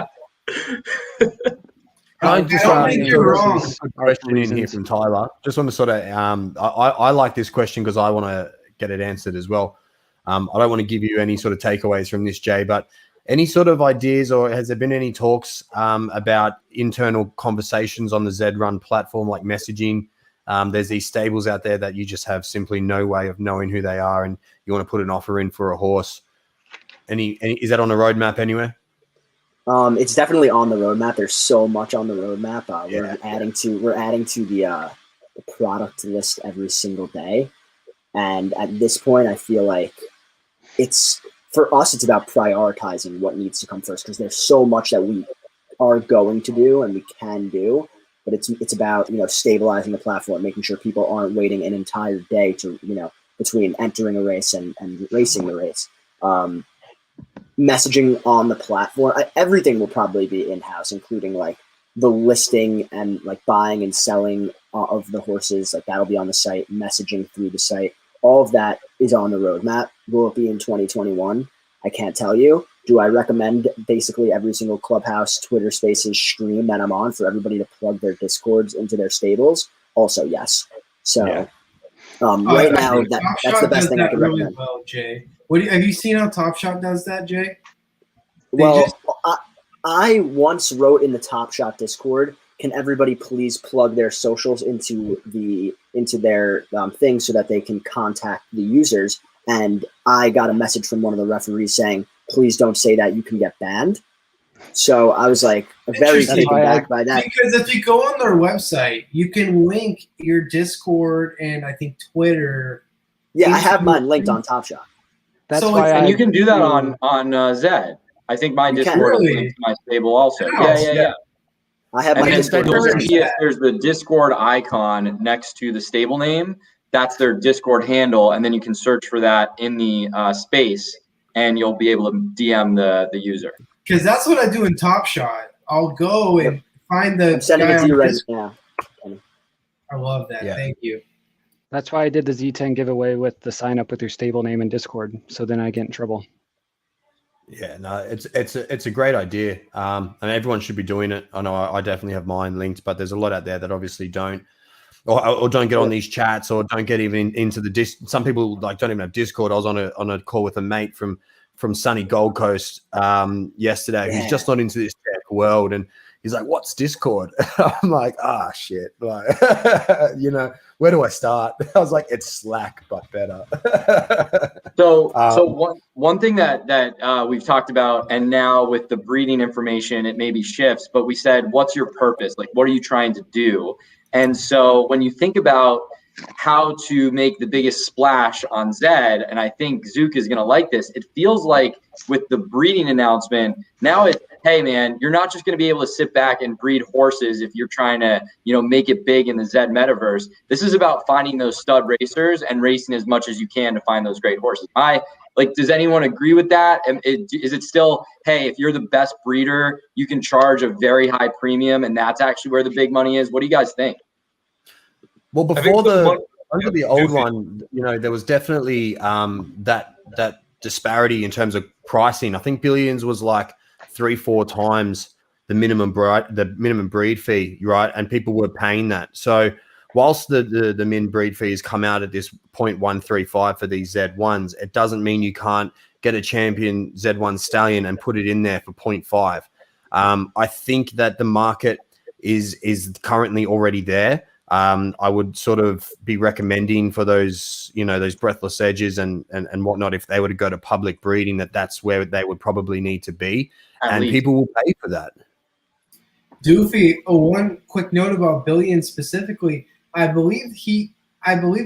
I just don't think you're wrong. A question in here from Tyler. Just want to sort of, I like this question because I want to get it answered as well. I don't want to give you any sort of takeaways from this, Jay, but any sort of ideas, or has there been any talks about internal conversations on the Zed.Run platform, like messaging? There's these stables out there that you just have simply no way of knowing who they are, and you want to put an offer in for a horse. Is that on the roadmap anywhere? It's definitely on the roadmap. There's so much on the roadmap. We're adding to the product list every single day, and at this point, I feel like for us, it's about prioritizing what needs to come first, because there's so much that we are going to do and we can do, but it's about, stabilizing the platform, making sure people aren't waiting an entire day to, between entering a race and racing the race. Messaging on the platform, everything will probably be in-house, including like the listing and like buying and selling of the horses. Like, that'll be on the site, messaging through the site. All of that is on the roadmap. Will it be in 2021? I can't tell you. Do I recommend basically every single Clubhouse, Twitter Spaces stream that I'm on for everybody to plug their Discords into their stables? also yes. So Yeah. right now, that's Shot the best does thing I that can really recommend. well, Jay. Have you seen how Top Shot does that, Jay? Well, I once wrote in the Top Shot Discord, can everybody please plug their socials into their thing so that they can contact the users? And I got a message from one of the referees saying, please don't say that, you can get banned. So I was like very taken back by that. Because if you go on their website, you can link your Discord and I think Twitter. Yeah, I have mine linked on Top Shot. That's why and you can do that on Zed. I think my Discord is linked to my stable also. Yeah. I have and my then Discord. you'll see if there's the Discord icon next to the stable name. That's their Discord handle, and then you can search for that in the space, and you'll be able to DM the user. Because that's what I do in Top Shot. I'll go and find the. I'm sending it to you right now. I love that. Yeah. Thank you. That's why I did the Z10 giveaway with the sign up with your stable name in Discord. So then I get in trouble. Yeah, no, it's a great idea. And everyone should be doing it. I know I definitely have mine linked, but there's a lot out there that obviously don't, or don't get on these chats, or don't get even into the Some people like don't even have Discord. I was on a call with a mate from sunny Gold Coast yesterday. Who's just not into this tech world, and he's like, "What's Discord?" I'm like, "Ah, shit!" Like, where do I start? I was like, "It's Slack, but better." So one thing that we've talked about, and now with the breeding information, it maybe shifts. But we said, "What's your purpose? Like, what are you trying to do?" And so when you think about how to make the biggest splash on Zed, and I think Zook is going to like this, it feels like with the breeding announcement, now it's, hey man, you're not just going to be able to sit back and breed horses if you're trying to, make it big in the Zed metaverse. This is about finding those stud racers and racing as much as you can to find those great horses. Does anyone agree with that? And is it still, hey, if you're the best breeder, you can charge a very high premium, and that's actually where the big money is? What do you guys think? Well, before under the old one, there was definitely that disparity in terms of pricing. I think Billions was like 3-4 times the minimum breed fee, right? And people were paying that. So whilst the min breed fee has come out at this 0.135 for these Z1s, it doesn't mean you can't get a champion Z1 stallion and put it in there for 0.5. I think that the market is currently already there. I would sort of be recommending for those, those breathless edges and whatnot, if they were to go to public breeding, that's where they would probably need to be. And people will pay for that. Doofy, one quick note about Billion specifically. I believe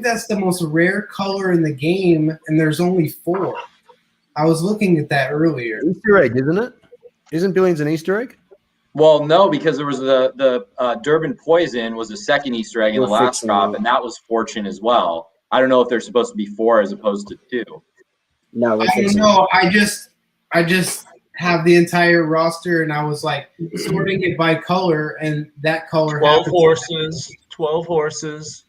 that's the most rare color in the game, and there's only 4. I was looking at that earlier. Easter egg, isn't it? Isn't Billions an Easter egg? Well, no, because there was the Durban Poison was the second Easter egg in the last crop, and that was Fortune as well. I don't know if they're supposed to be 4 as opposed to 2. No, I don't know. I just have the entire roster, and I was like sorting it by color, and that color. 12 horses.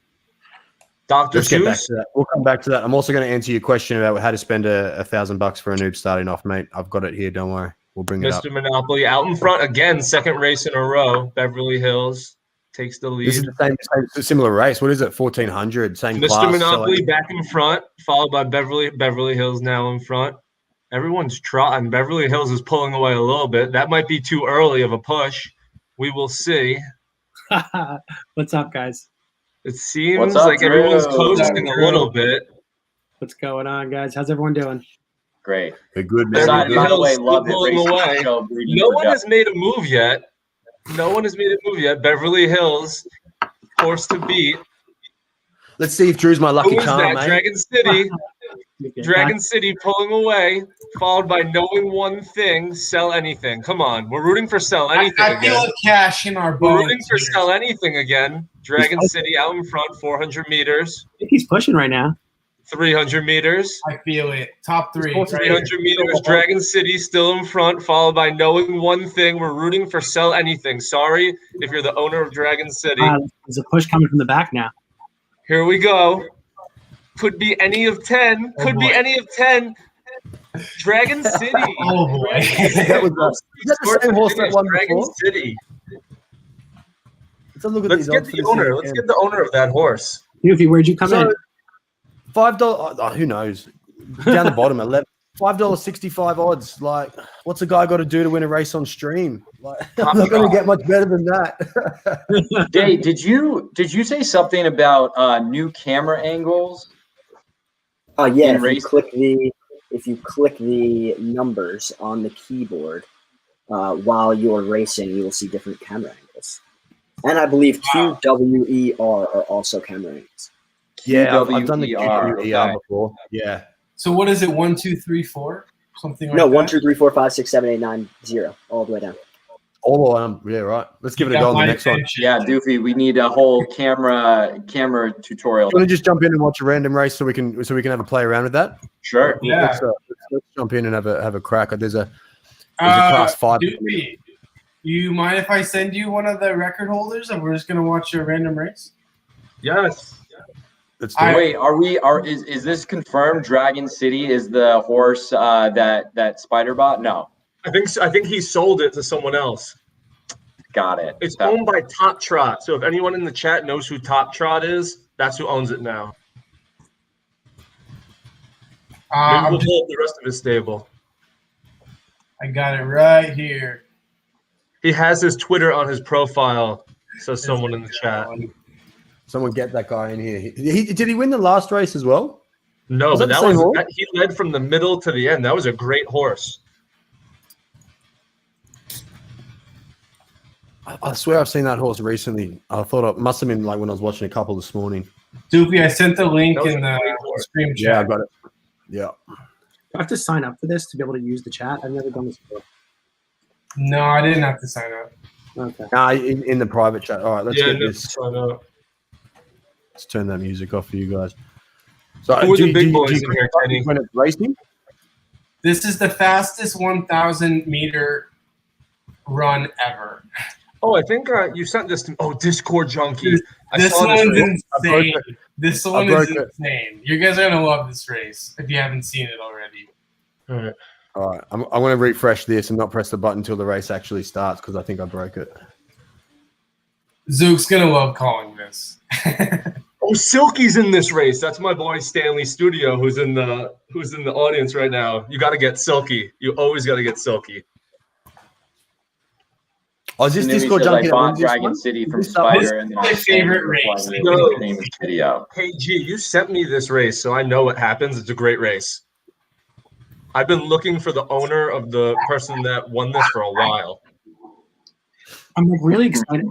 Dr. Let's get back Seuss. to that. We'll come back to that. I'm also going to answer your question about how to spend $1,000 for a noob starting off, mate. I've got it here. Don't worry. We'll bring it up. Mr. Monopoly out in front again, second race in a row. Beverly Hills takes the lead. This is the same similar race. What is it? 1400. Same Mr. class. Monopoly back in front, followed by Beverly Hills now in front. Everyone's trotting. Beverly Hills is pulling away a little bit. That might be too early of a push. We will see. What's up, guys? It seems like everyone's coasting a little bit. What's going on, guys? How's everyone doing? Great. They're good, man. Beverly Hills pulling away. No one has made a move yet. Beverly Hills forced to beat. Let's see if Drew's my lucky charm, mate. Dragon City. Dragon City pulling away, followed by knowing one thing, sell anything. Come on, we're rooting for sell anything I feel again. a cash in our bones. We're rooting for sell anything again. Dragon City out in front, 400 meters. I think he's pushing right now. 300 meters. I feel it. Top 3. 300 meters. Dragon City still in front, followed by knowing one thing. We're rooting for sell anything. Sorry if you're the owner of Dragon City. There's a push coming from the back now. Here we go. Could be any of 10. Could be any of 10. Dragon City. Oh boy. That was the same horse that won Dragon before? City. Let's look at Let's these get odds for the this owner. thing Let's again. get the owner of that horse. Yuffie, where'd you come in? $5. Oh, who knows? Down the bottom, $5.65 odds. Like, what's a guy got to do to win a race on stream? Like, I'm not going to get much better than that. Jay, did you say something about new camera angles? Yeah. In If you click the numbers on the keyboard while you're racing, you will see different camera angles. And I believe QWER are also camera angles. Yeah, I've done the QWER, QWER okay. before. Yeah. So what is it? 1, 2, 3, 4? Something like No, that? 1, 2, 3, 4, 5, 6, 7, 8, 9, 0, all the way down. Yeah, right. Let's give it a Got go on the my next one. attention. Yeah, Doofy, we need a whole camera tutorial. You want to just jump in and watch a random race so we can have a play around with that? Sure. Yeah. Let's jump in and have a crack. There's a class 5. Doopy, you mind if I send you one of the record holders and we're just gonna watch a random race? Yes. Let's do it. Wait, is this confirmed? Dragon City is the horse that Spider bought? No. I think he sold it to someone else. Got it. It's owned by Top Trot. So if anyone in the chat knows who Top Trot is, that's who owns it now. Maybe we'll pull up the rest of his stable. I got it right here. He has his Twitter on his profile, says someone in the chat. Someone get that guy in here. Did he win the last race as well? No, Was but that the same horse? he led from the middle to the end. That was a great horse. I swear I've seen that horse recently. I thought it must have been like when I was watching a couple this morning. Doopy, I sent the link That was in a the great horse. stream chat. Yeah, I got it. Yeah. Do I have to sign up for this to be able to use the chat? I've never done this before. No, I didn't have to sign up. Okay. Nah, in the private chat. All right, let's get no, this. I know. Let's turn that music off for you guys. So, Who are the big boys in here, Kenny? When it's racing? This is the fastest 1,000 meter run ever. Oh, I think you sent this to. Oh, Discord junkie. This saw one's race. insane. This one broke is it. insane. You guys are gonna love this race if you haven't seen it already. All right. All right, I'm going to refresh this and not press the button until the race actually starts because I think I broke it. Zook's gonna love calling this. Oh, Silky's in this race. That's my boy Stanley Studio, who's in the audience right now. You got to get Silky. You always got to get Silky. Oh, is this Snooty Discord says, junkie? I that bought wins this Dragon one? City from This is Spider, and then my I favorite race. No. famous video. Hey G, you sent me this race, so I know what happens. It's a great race. I've been looking for the owner of the person that won this for a while. I'm like really excited.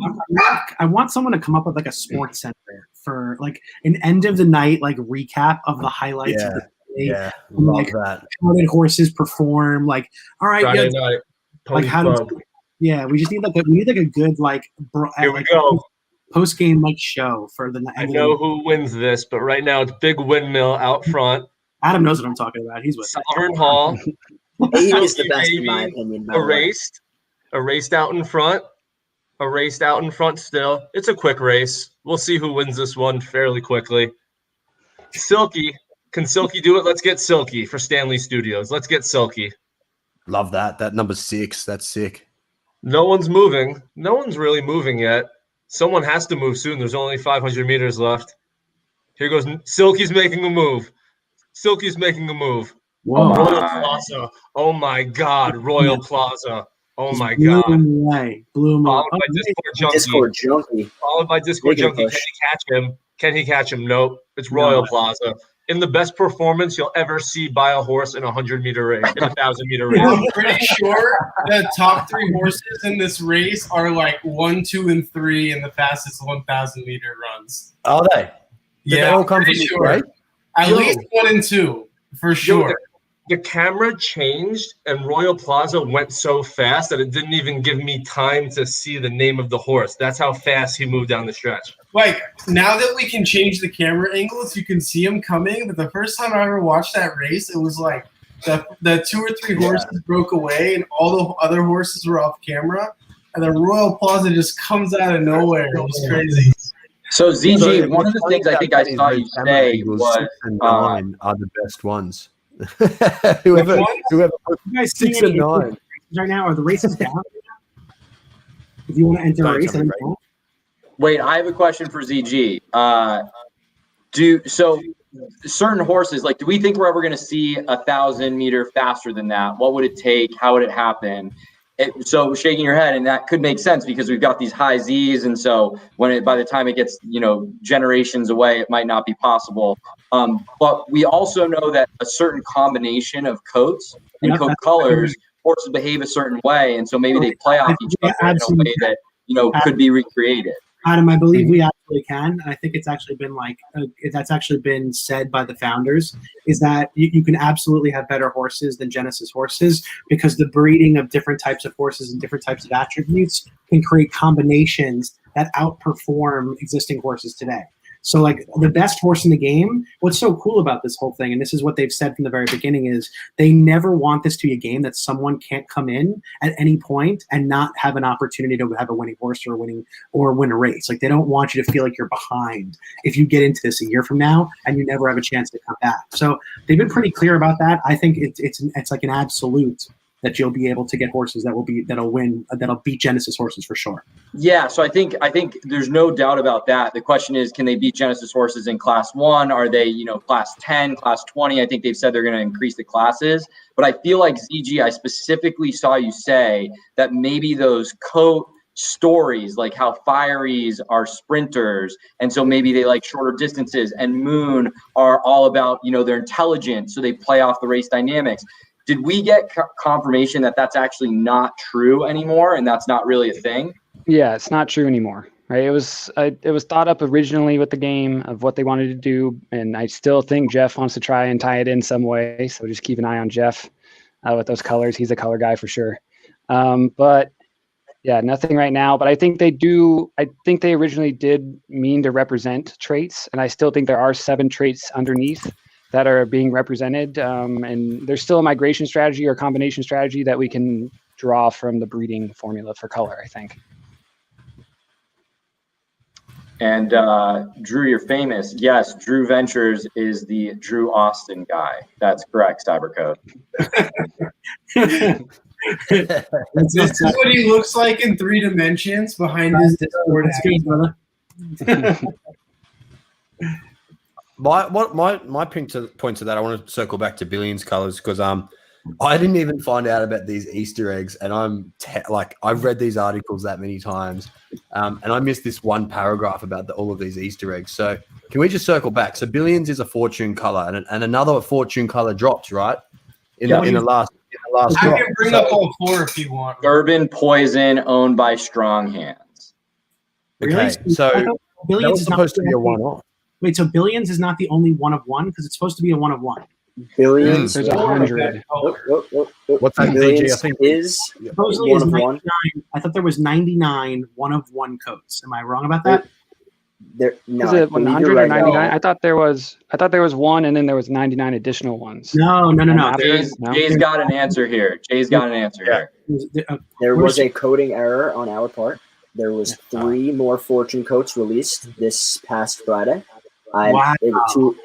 I want someone to come up with like a sports center for like an end of the night like recap of the highlights of the day. Yeah, And, love like that. how did horses perform? Like, all right, Friday yeah, night. like how Pony did, Club. yeah, we just need like a good like Here we go. post game like show for the night. I know who wins this, but right now it's Big Windmill out front. Adam knows what I'm talking about. He's with me. Sovereign Hall. He is the Silky best in my Baby, opinion. by the way. erased out in front. Erased out in front still. It's a quick race. We'll see who wins this one fairly quickly. Silky. Can Silky do it? Let's get Silky for Stanley Studios. Let's get Silky. Love that. That number 6. That's sick. No one's moving. No one's really moving yet. Someone has to move soon. There's only 500 meters left. Here goes Silky's making a move. Silky's making a move. Whoa. Royal Plaza. Oh my God. Royal Plaza. Oh my Blew God. him away. Blew him Followed away. by Discord Junkie. Discord junkie. Followed by Discord Big Junkie. push. Can he catch him? Can he catch him? Nope. It's Royal No. Plaza. In the best performance you'll ever see by a horse in a 100-meter race, in a 1,000-meter race. I'm pretty sure the top 3 horses in this race are like 1, 2, and 3 in the fastest 1,000 meter runs. Are they? Did they all come from pretty this sure. race? At Yo. least 1 and 2 for sure. The camera changed and Royal Plaza went so fast that it didn't even give me time to see the name of the horse. That's how fast he moved down the stretch. Like now that we can change the camera angles, you can see him coming. But the first time I ever watched that race, it was like the 2 or 3 horses broke away and all the other horses were off camera, and the Royal Plaza just comes out of nowhere. It was crazy. So ZG, So one of the things I think I saw you say was 6 and 9 are the best ones. whoever You guys see 6 any and 9. races right now? Are the races down? If you want to enter a Sorry, race, something I don't know. Wait, I have a question for ZG. So certain horses, like, do we think we're ever going to see 1,000 meter faster than that? What would it take? How would it happen? So shaking your head, and that could make sense because we've got these high Z's, and so by the time it gets generations away, it might not be possible. But we also know that a certain combination of coats and coat colors, horses behave a certain way, and so maybe they play off each other in a way that could be recreated. Adam, I believe we absolutely can. And I think it's actually been that's actually been said by the founders, is that you can absolutely have better horses than Genesis horses because the breeding of different types of horses and different types of attributes can create combinations that outperform existing horses today. So like the best horse in the game, what's so cool about this whole thing, and this is what they've said from the very beginning, is they never want this to be a game that someone can't come in at any point and not have an opportunity to have a winning horse or win a race. Like they don't want you to feel like you're behind if you get into this a year from now and you never have a chance to come back. So they've been pretty clear about that. I think it's like an absolute that you'll be able to get horses that'll beat Genesis horses for sure. Yeah, so I think there's no doubt about that. The question is, can they beat Genesis horses in class 1? Are they, class 10, class 20? I think they've said they're going to increase the classes. But I feel like ZG, I specifically saw you say that maybe those coat stories, like how Fieries are sprinters, and so maybe they like shorter distances, and Moon are all about, they're intelligent, so they play off the race dynamics. Did we get confirmation that that's actually not true anymore, and that's not really a thing? Yeah, it's not true anymore. Right? It was thought up originally with the game of what they wanted to do, and I still think Jeff wants to try and tie it in some way. So just keep an eye on Jeff with those colors. He's a color guy for sure. But yeah, nothing right now. But I think they do. I think they originally did mean to represent traits, and I still think there are 7 traits underneath that are being represented, and there's still a migration strategy or combination strategy that we can draw from the breeding formula for color, I think. And Drew, you're famous. Yes, Drew Ventures is the Drew Austin guy. That's correct, Cybercode. This is what he looks like in 3 dimensions behind his Discord. My point to that, I want to circle back to Billions colors because I didn't even find out about these Easter eggs, and I've read these articles that many times, and I missed this one paragraph about all of these Easter eggs. So can we just circle back? So Billions is a fortune color, and another fortune color dropped, right? In the last I drop. can bring up all 4 if you want. Urban Poison, owned by Strong Hands. Okay, Really? so Billions that was is supposed not to be a one-off. Wait, so Billions is not the only one of one because it's supposed to be a one of one. Billions. There's 100. What's that? Billions I think is Supposedly one is of 99. one. I thought there was 99 one of one coats. Am I wrong about that? No, Is it I believe 100 you're or right. 99? I thought there was 1, and then there was 99 additional ones. No. Jay's got an answer here. There was a coding error on our part. There was 3 more fortune coats released this past Friday. Wow.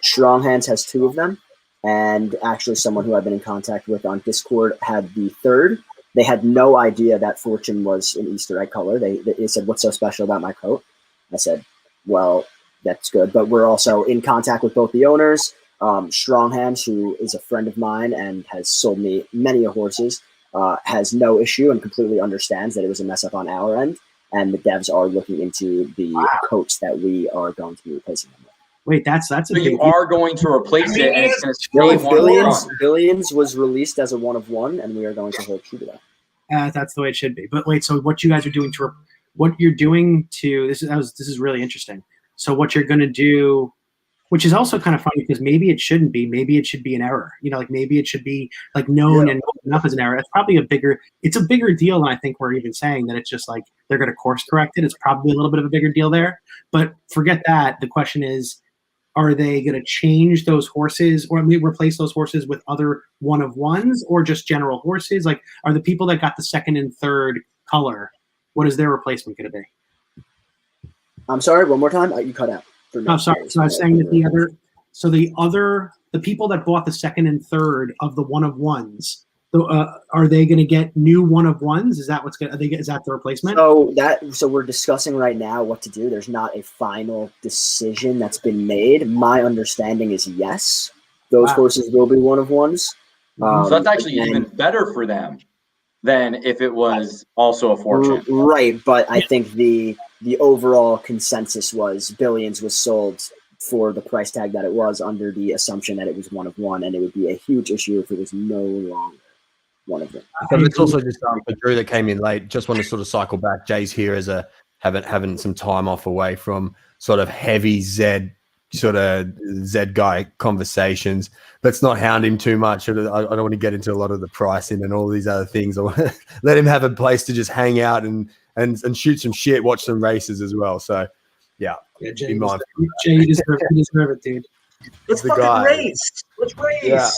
Strong Hands has 2 of them, and actually someone who I've been in contact with on Discord had the 3rd. They had no idea that fortune was an Easter egg color. They said, "What's so special about my coat?" I said, "Well, that's good, but we're also in contact with both the owners. Strong Hands, who is a friend of mine and has sold me many horses, has no issue and completely understands that it was a mess up on our end, and the devs are looking into the coats that we are going to be replacing them with." Wait, that's a So big you are going to replace it, and it's going to stay Billions was released as a one of one, and we are going to hold true to that. That's the way it should be. But wait, so what you guys are doing this is really interesting. So what you're going to do, which is also kind of funny because maybe it shouldn't be. Maybe it should be an error. Like maybe it should be like known and enough as an error. It's probably a bigger deal than I think we're even saying, that it's just like they're going to course correct it. It's probably a little bit of a bigger deal there. But forget that. The question is, are they going to change those horses or replace those horses with other one of ones or just general horses? Like, are the people that got the 2nd and 3rd color, what is their replacement going to be? I'm sorry, one more time. You cut out. Sorry. So I was saying that the people that bought the 2nd and 3rd of the one of ones, are they going to get new 1-of-1s? Is that what's going? Is that the replacement? So we're discussing right now what to do. There's not a final decision that's been made. My understanding is yes, those horses will be 1-of-1s. So that's actually even better for them than if it was also a fortune. Right, but I think the overall consensus was Billions was sold for the price tag that it was under the assumption that it was 1-of-1, and it would be a huge issue if it was no longer one of them. But it's also just for Drew that came in late. Just want to sort of cycle back. Jay's here as having some time off away from sort of heavy Zed guy conversations. Let's not hound him too much. I don't want to get into a lot of the pricing and all these other things. I want to let him have a place to just hang out and shoot some shit, watch some races as well. So yeah, Jay, you deserve it, dude. Let's fucking race. Let's race. Yeah.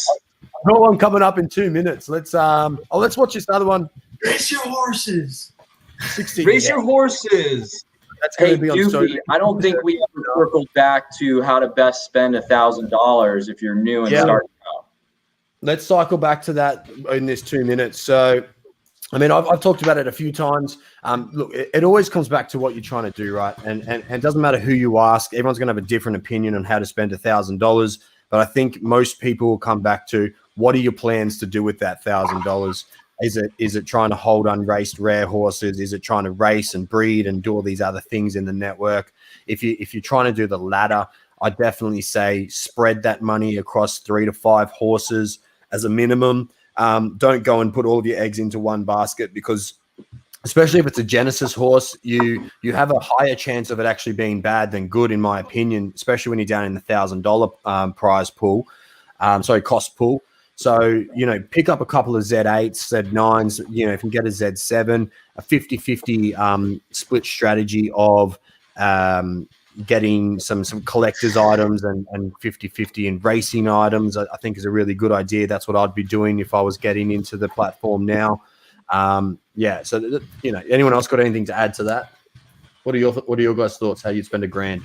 I've got one coming up in 2 minutes. Let's watch this other one. Race your horses. 60. Race your horses. That's going to be on Doofy, I don't think we ever circled back to how to best spend $1,000 if you're new and starting out. Let's cycle back to that in this 2 minutes. So, I mean, I've talked about it a few times. Look, it always comes back to what you're trying to do, right? And it doesn't matter who you ask. Everyone's going to have a different opinion on how to spend $1,000. But I think most people will come back to, what are your plans to do with that $1,000? Is it trying to hold unraced rare horses? Is it trying to race and breed and do all these other things in the network? If you're trying to do the latter, I definitely say spread that money across 3 to 5 horses as a minimum. Don't go and put all of your eggs into one basket, because especially if it's a Genesis horse, you have a higher chance of it actually being bad than good, in my opinion, especially when you're down in the $1,000 prize pool, cost pool. So, pick up a couple of Z8s, Z9s, if you can get a Z7, a 50-50 split strategy of getting some collector's items and 50-50 in racing items, I think is a really good idea. That's what I'd be doing if I was getting into the platform now. So, anyone else got anything to add to that? What are your guys' thoughts? How you'd spend $1,000?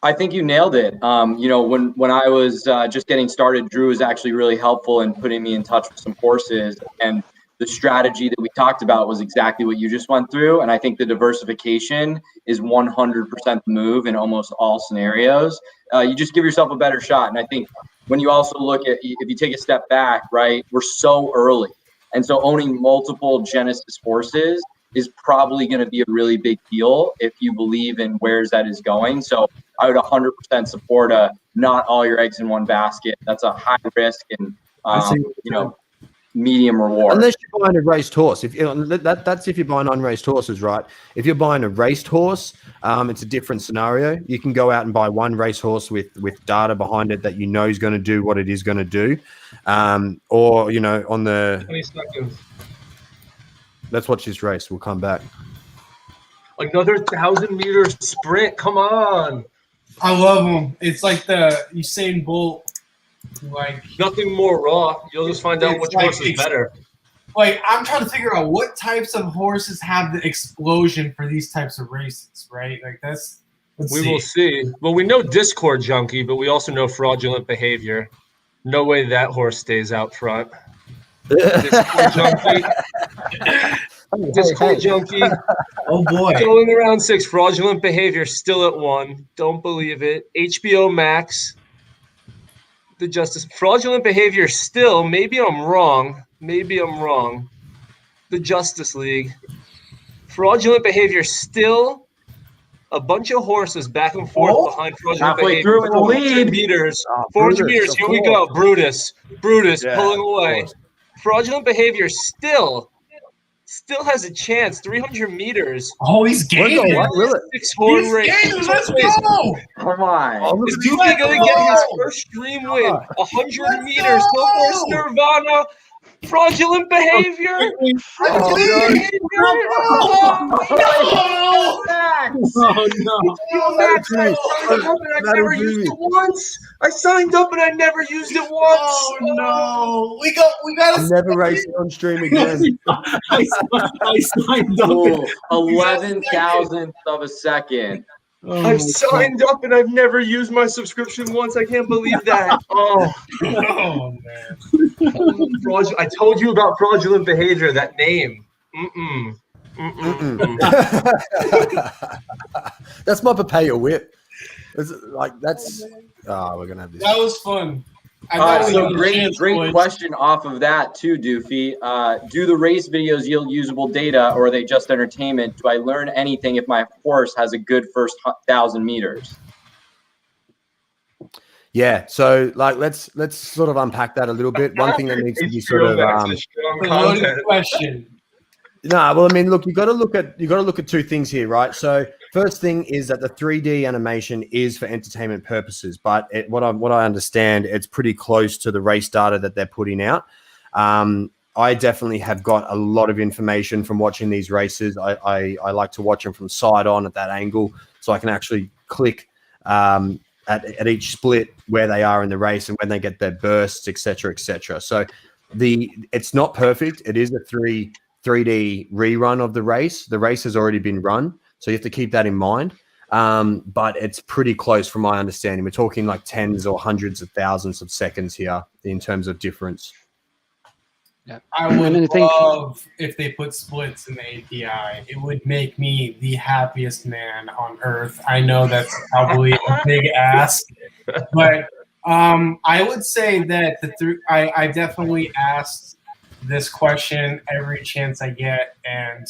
I think you nailed it. When I was just getting started, Drew was actually really helpful in putting me in touch with some horses, and the strategy that we talked about was exactly what you just went through. And I think the diversification is 100% the move in almost all scenarios. You just give yourself a better shot. And I think when you also look at, if you take a step back, right, we're so early. And so owning multiple Genesis horses is probably going to be a really big deal if you believe in where Zed is going. So I would 100% support not all your eggs in one basket. That's a high risk and medium reward. Unless you're buying a raced horse. That's if you're buying unraced horses, right? If you're buying a raced horse, it's a different scenario. You can go out and buy one race horse with data behind it that is going to do what it is going to do, or on the 20 seconds. Let's watch this race. We'll come back. Another 1,000-meter sprint. Come on. I love them. It's like the Usain Bolt. Like nothing more raw. You'll just find out which horse is better. Like, I'm trying to figure out what types of horses have the explosion for these types of races, right? Like we will see. Well, we know Discord Junkie, but we also know fraudulent behavior. No way that horse stays out front. Discord Junkie. Discord Junkie. Oh boy. Going around 6. Fraudulent behavior still at 1. Don't believe it. HBO Max. The Justice. Fraudulent behavior still. Maybe I'm wrong. The Justice League. Fraudulent behavior still. A bunch of horses back and forth behind fraudulent behavior. Through in the lead. 400 meters. Here we go. Brutus pulling away. Fraudulent behavior still has a chance. 300 meters. Oh, he's gaining. 6-horn race. Let's go. Come on. Is Doofy going to get his first dream win? 100 meters. No more Nirvana. Fraudulent behavior. Oh no. I signed up and I never used it once. Oh no. We got to never race on stream again. I signed up. 11,000th of a second. Oh I've my signed up and I've never used my subscription once. I can't believe that. Oh, Oh man. I told you about fraudulent behavior. That name. Mm-mm. That's my Papaya whip. It's like that's. Oh, we're gonna have this. That was fun. I thought we So had a great chance, boys. question off of that too, Doofy. Do the race videos yield usable data, or are they just entertainment? Do I learn anything if my horse has a good first 1,000 meters? Yeah, so like let's sort of unpack that a little bit. One thing that needs to be sort of It's a loaded question. no, well, I mean, look, you got to look at two things here, right? So first thing is that the 3D animation is for entertainment purposes, but what I understand, it's pretty close to the race data that they're putting out. I definitely have got a lot of information from watching these races. I like to watch them from side on at that angle, so I can actually click at each split where they are in the race and when they get their bursts, etc., etc. So it's not perfect. It is a 3D rerun of the race. The race has already been run, so you have to keep that in mind. But it's pretty close from my understanding. We're talking like tens or hundreds of thousands of seconds here in terms of difference. Yeah. I would love if they put splits in the API. It would make me the happiest man on earth. I know that's probably a big ask, but I would say that I definitely asked this question every chance I get, and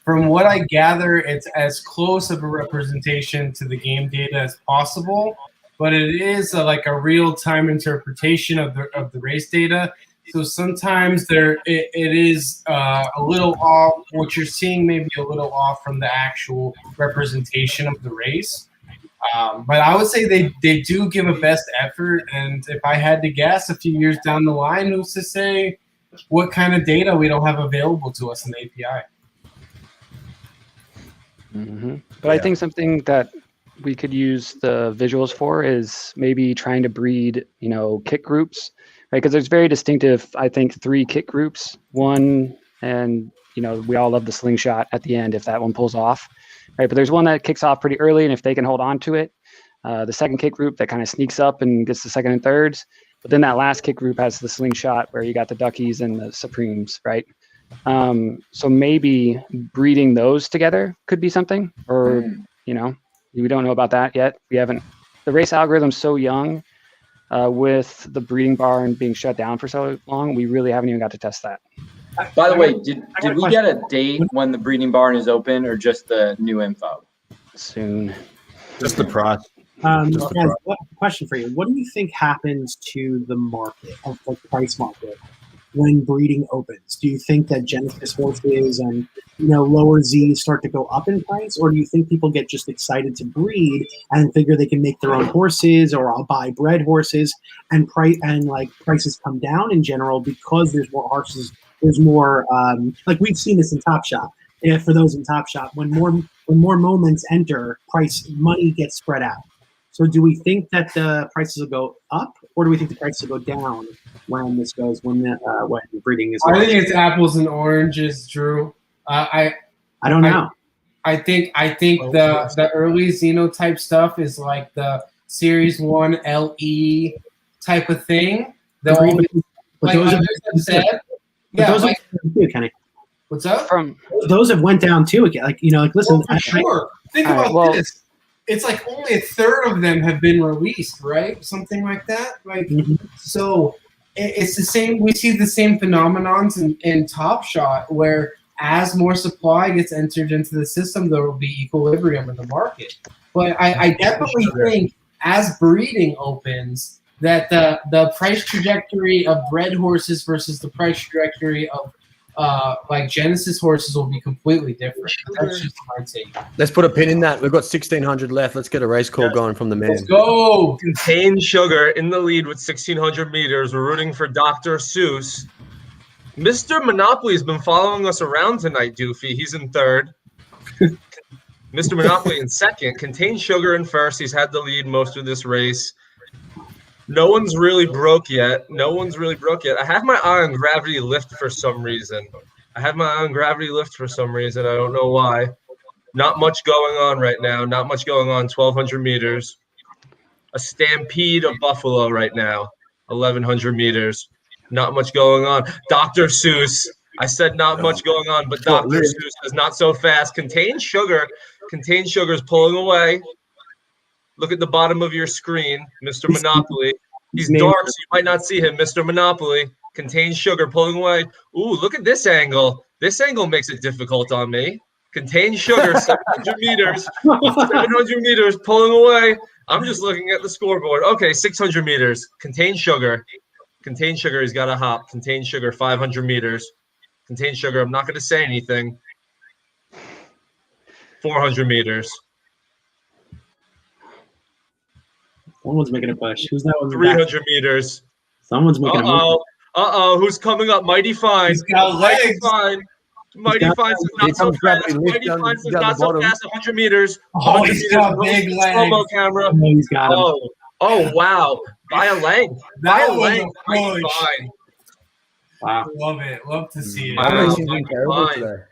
from what I gather, it's as close of a representation to the game data as possible, but it is like a real-time interpretation of the race data. So sometimes it is a little off. What you're seeing may be a little off from the actual representation of the race. But I would say they do give a best effort. And if I had to guess a few years down the line, who's to say what kind of data we don't have available to us in the API? Mm-hmm. But I think something that we could use the visuals for is maybe trying to breed, kick groups. Right, because there's very distinctive, I think, 3 kick groups. One, and we all love the slingshot at the end if that one pulls off, right? But there's one that kicks off pretty early, and if they can hold on to it, the second kick group that kind of sneaks up and gets the second and thirds. But then that last kick group has the slingshot where you got the duckies and the supremes, right? So maybe breeding those together could be something, or we don't know about that yet. We haven't. The race algorithm's so young. With the breeding barn being shut down for so long, we really haven't even got to test that. By the way, did we get a date when the breeding barn is open, or just the new info? Soon. Just the price. Guys, question for you. What do you think happens to the market, of the price market, when breeding opens? Do you think that Genesis horses and lower Z's start to go up in price, or do you think people get just excited to breed and figure they can make their own horses, or I'll buy bred horses, and prices come down in general because there's more horses, there's more like we've seen this in Top Shop. For those in Top Shop, when more moments enter, money gets spread out. So do we think that the prices will go up, or do we think the prices will go down when the breeding is? I think it's apples and oranges, Drew. I don't know. I think the early Xenotype stuff is like the Series 1 LE type of thing. Kenny. What's up? Those have went down too again. Listen. For sure. Think about this. It's like only a third of them have been released, right? Something like that. So it's the same. We see the same phenomenons in Top Shot, where as more supply gets entered into the system, there will be equilibrium in the market. But I definitely think as breeding opens, that the price trajectory of bred horses versus the price trajectory of Genesis horses will be completely different. That's just my take. Let's put a pin in that. We've got 1,600 left. Let's get a race call going from the man. Let's go. Contain Sugar in the lead with 1,600 meters. We're rooting for Dr. Seuss. Mr. Monopoly has been following us around tonight, Doofy. He's in third. Mr. Monopoly in second. Contain Sugar in first. He's had the lead most of this race. No one's really broke yet. I have my eye on Gravity Lift for some reason. I don't know why. Not much going on right now. Not much going on. 1,200 meters. A stampede of buffalo right now. 1,100 meters. Not much going on. Dr. Seuss. I said not much going on, but Dr. Seuss is not so fast. Contained sugar. Contained sugar is pulling away. Look at the bottom of your screen, Mr. Monopoly. He's dark, so you might not see him, Mr. Monopoly. Contained sugar pulling away. Ooh, look at this angle. This angle makes it difficult on me. Contained sugar, 700 meters. 700 meters pulling away. I'm just looking at the scoreboard. Okay, 600 meters. Contained sugar. Contained sugar, he's got to hop. Contained sugar, 500 meters. Contained sugar, I'm not going to say anything. 400 meters. Someone's making a push. Who's that one? 300 meters. Someone's making a move. Who's coming up? Mighty Fine. He's got Mighty legs. Fine. Mighty Fine says not so fast. Mighty Fine says not so fast. 100 meters. Oh, 100 he's got big Slow-mo legs. camera. Oh, he's got him. Oh, wow. By a length. By That a was length. a Mighty push. Fine. Wow. Love it. Love to see it. Wow.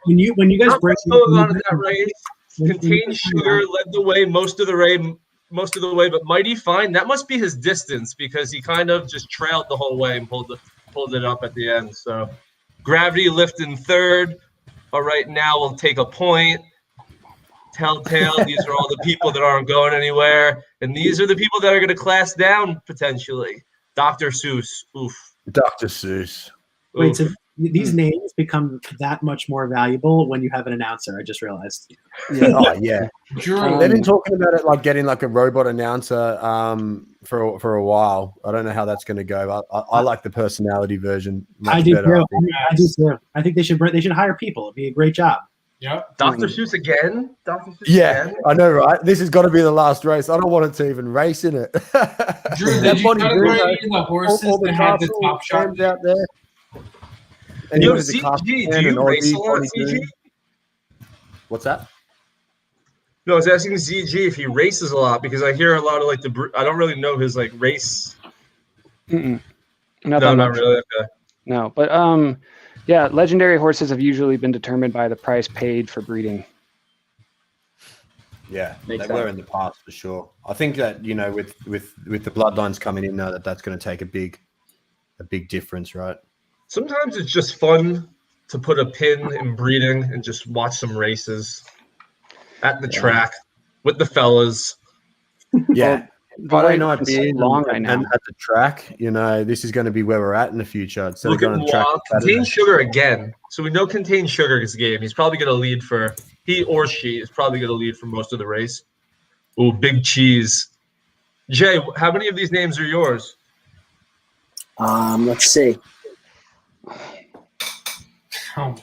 When you guys Not break much going on in that race. Contained sugar led the way most of the way, but Mighty Fine, that must be his distance because he kind of just trailed the whole way and pulled it up at the end. So Gravity Lift in third. All right, now we'll take a point. Telltale, these are all the people that aren't going anywhere. And these are the people that are going to class down potentially. Dr. Seuss. Oof. Dr. Seuss. Wait, so these names become that much more valuable when you have an announcer. I just realized. Yeah. Oh, yeah. Drew. They've been talking about it, like getting like a robot announcer for a while. I don't know how that's going to go. I like the personality version. I do better, too. I think. I do too. I think they should hire people. It'd be a great job. Yep. Dr. Seuss again? Dr. Seuss Yeah, again? I know, right? This has got to be the last race. I don't want it to even race in it. Drew, That did you Bonnie try to Drew, bring in the horses all the that had the castle top shot? fans out there. And Yo, he was a castle CG, fan do and you race a Aussie, lot, Bonnie CG? Drew. What's that? No, I was asking ZG if he races a lot because I hear a lot of like I don't really know his like race. Mm-mm. No, Not not really. Okay. No, but yeah, legendary horses have usually been determined by the price paid for breeding. Yeah, Makes they were sense. in the past for sure. I think that with the bloodlines coming in now, that's going to take a big difference, right? Sometimes it's just fun to put a pin in breeding and just watch some races at the track with the fellas. Yeah. The Friday way night it's so beers long right now. and at the track, this is going to be where we're at in the future. Instead Look of at going to the track, Moi. on Saturday. Contained Sugar again. So we know Contained Sugar is game. He's probably going to lead he or she is probably going to lead for most of the race. Ooh, Big Cheese. Jay, how many of these names are yours? Let's see. Oh,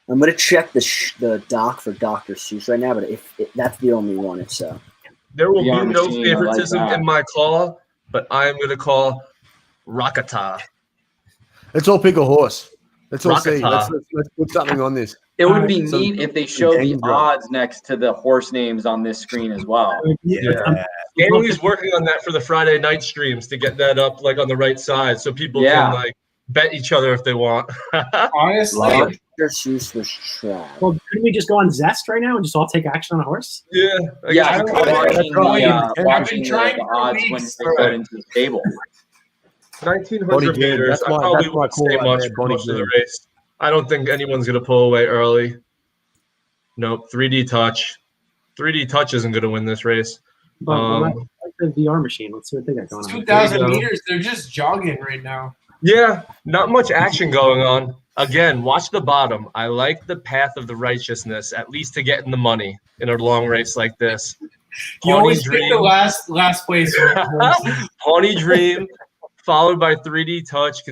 I'm gonna check the doc for Dr. Seuss right now, but if that's the only one, if so. There will VR be no machine, I like favoritism that. in my call, but I am going to call Rakata. Let's all pick a horse. Let's all see. Rakata. Let's put something on this. It would be So- neat if they show the Games drop. odds next to the horse names on this screen as well. Yeah. Stanley's working on that for the Friday night streams to get that up like on the right side so people Yeah. can like bet each other if they want. honestly, Dr. Seuss was trash. Well, couldn't we just go on Zest right now and just all take action on a horse? Yeah. I Yeah, guess I we don't could. know. watching That's right. the, I've watching been the, trying the for odds when weeks they for go it. into the stable. 1900 Bonnie Dream, meters. that's I my- probably that's my won't call say right much there, for Bonnie most of the Dream. race. I don't think anyone's going to pull away early. Nope. 3D Touch. 3D Touch isn't going to win this race. But like the VR machine. Let's see what they got going on. 2,000 There you go. meters. They're just jogging right now. Yeah, not much action going on. Again, watch the bottom. I like the path of the righteousness, at least to get in the money in a long race like this. You Pawnee always pick the Dream, last place. horses. Pawnee Dream, followed by 3D Touch,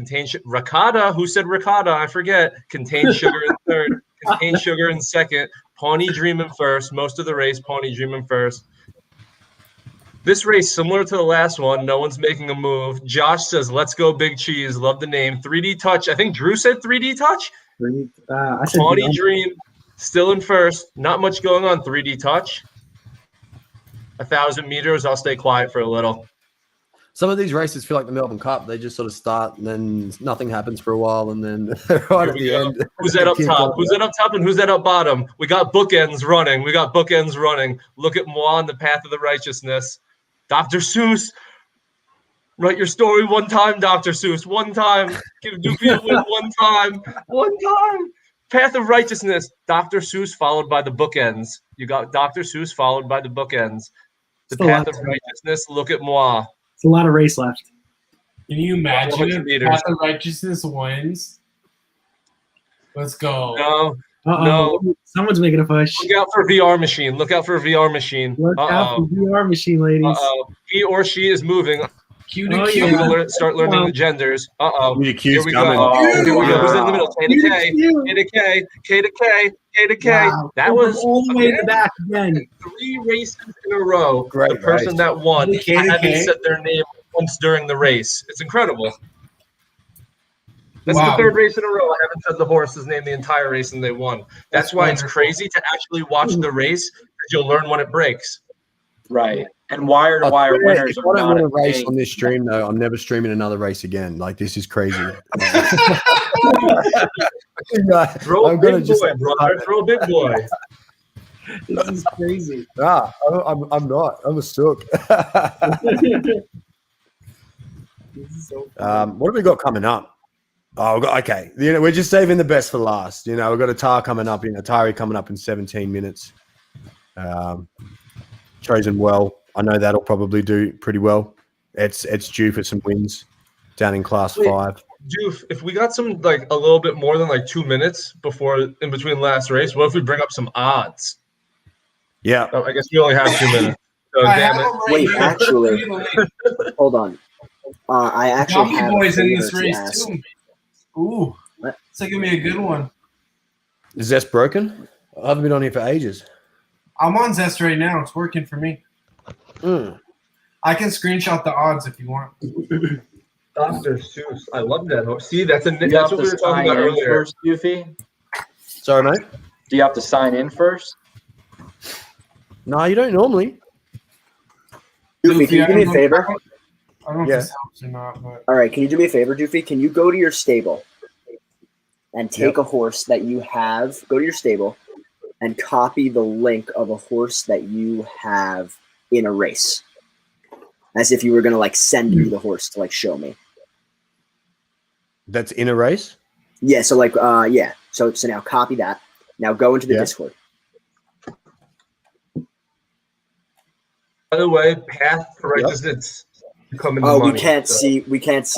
Ricotta. Who said Ricotta? I forget. Contained Sugar in third. Contained Sugar in second. Pawnee Dream in first. Most of the race, Pawnee Dream in first. This race, similar to the last one, no one's making a move. Josh says, let's go Big Cheese. Love the name. 3D Touch. I think Drew said 3D Touch. I said Pawnee VR. Dream still in first. Not much going on. 3D Touch. 1,000 meters. I'll stay quiet for a little. some of these races feel like the Melbourne Cup. They just sort of start and then nothing happens for a while, and then right at the end. Who's that up top? Who's that up top and who's that up bottom? We got bookends running. Look at moi on the path of the righteousness. Dr. Seuss, write your story one time, Dr. Seuss. One time. Give Doofy a win one time. One time. Path of righteousness. Dr. Seuss followed by the bookends. You got Dr. Seuss followed by the bookends. The path of righteousness. Look at moi. It's a lot of race left. Can you imagine 400 meters. Path of Righteousness wins? Let's go. No. Uh-oh. No. Someone's making a push. Look out for VR machine. Look out for a VR machine. Look out for VR machine, ladies. Uh-oh. He or she is moving. Q to Oh, Q. yeah. Start learning the genders. Uh-oh. Your Here Q's we coming. go. Here we go. Wow. Who's in the middle? K to K. K to K. K to K. K to K. Wow. That was all the way in the back again. 3 races in a row. Great the person race. that won K to hadn't K. said their name once during the race. It's incredible. That's Wow. the 3rd race in a row. I haven't said the horse's name the entire race and they won. That's why it's crazy to actually watch the race because you'll learn when it breaks. Right. And wire-to-wire winners If are I don't not win a a race thing. on this stream, though, I'm never streaming another race again. Like, this is crazy. Throw a I'm gonna big just boy, brother. Throw a big boy. This is crazy. I'm not. I'm a sook. This is so What have we got coming up? Oh, okay. We're just saving the best for last. We've got Atari coming up. Atari coming up in 17 minutes. Chosen well. I know that'll probably do pretty well. It's due for some wins down in Class 5. Doof, if we got some a little bit more than 2 minutes before in between last race, what if we bring up some odds? Yeah. Oh, I guess we only have 2 minutes. So damn it. Wait, actually, hold on. I actually Zombie have Boys a in favor this to race ask. too. Ooh, What? it's gonna be a good one. Is Zest broken? I haven't been on here for ages. I'm on Zest right now. It's working for me. I can screenshot the odds if you want. Dr. Seuss. I love that horse. See, that's Do you that's have what to we were talking sign about in earlier. first, Doofy? Sorry, mate. Do you have to sign in first? No, you don't normally. Doofy, can you do me a favor? I don't know Yeah. if this helps or not, but All right, can you do me a favor, Doofy? Can you go to your stable and take a horse that you have, go to your stable and copy the link of a horse that you have in a race, as if you were going to send me the horse to show me. That's in a race? Yeah, so yeah. So now copy that. Now go into the Discord. By the way, path for righteousness coming. Oh, money, we can't so. see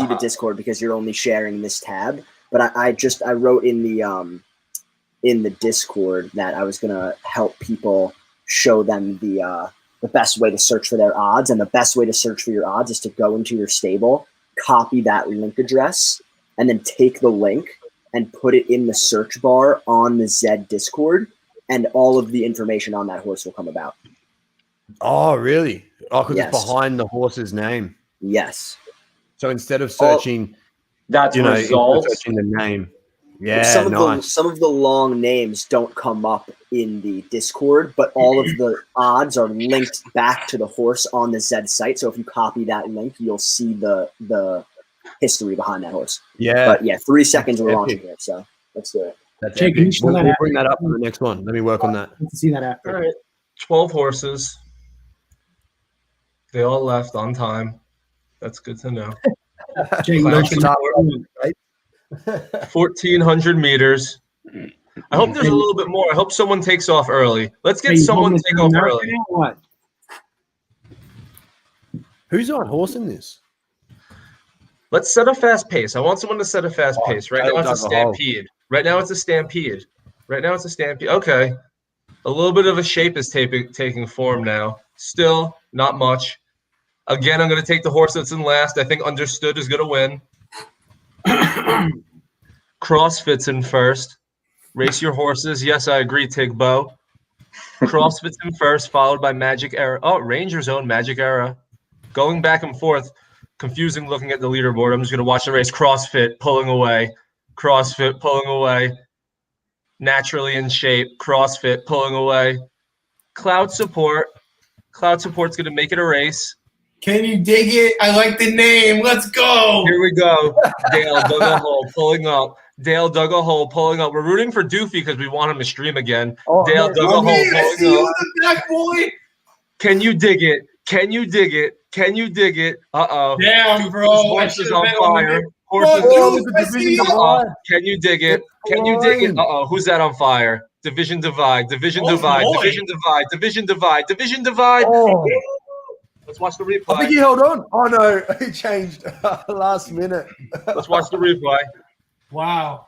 the Discord because you're only sharing this tab. But I wrote in the Discord that I was gonna help people show them the best way to search for their odds, and the best way to search for your odds is to go into your stable, copy that link address, and then take the link and put it in the search bar on the Zed Discord, and all of the information on that horse will come about. Oh, really? Oh, because Yes. it's behind the horse's name. Yes. So instead of searching, That's instead of results. searching the name. Yeah, some nice. of the long names don't come up in the Discord, but all of the odds are linked back to the horse on the Zed site. So if you copy that link, you'll see the history behind that horse. Yeah. But yeah, 3 seconds we're Epic. launching here, so let's do it. That's Jake, can you epic. show We'll, that we'll out? bring that up on the next one. Let me work on that. Let's see that after. All right, 12 horses. They all left on time. That's good to know. Jake, Clash you Start can- right? 1,400 meters. I hope there's a little bit more. I hope someone takes off early. Let's Hey, get you someone holding to it take down off there early. or what? Who's on horse in this? Let's set a fast pace. I want someone to set a fast pace. Right now it's a dug a hole. stampede. Right now it's a stampede. Right now it's a stampede. Okay. A little bit of a shape is taking form now. Still not much. Again, I'm going to take the horse that's in last. I think Understood is going to win. CrossFit's in first. Race your horses. Yes, I agree, Tigbo. CrossFit's in first, followed by Magic Era. Oh, Ranger's own Magic Era. Going back and forth. Confusing looking at the leaderboard. I'm just going to watch the race. CrossFit pulling away. CrossFit pulling away. Naturally in shape. CrossFit pulling away. Cloud Support. Cloud Support's going to make it a race. Can you dig it? I like the name. Let's go. Here we go. Dale dug a hole, pulling up. Dale dug a hole, pulling up. We're rooting for Doofy because we want him to stream again. Oh, Dale man. dug a hole, I see pulling you up. in the back, boy. Can you dig it? Can you dig it? Can you dig it? Uh-oh. Damn, bro. Horse is on fire. Horse is Bro, Dude, I see you. Can you dig it? Can you dig it? Uh-oh. Who's that on fire? Division divide. Division Oh, divide. boy. Division divide. Division divide. Division divide. Oh, Let's watch the I think replay. he held on. Oh no, he changed last minute. Let's watch the replay. Wow.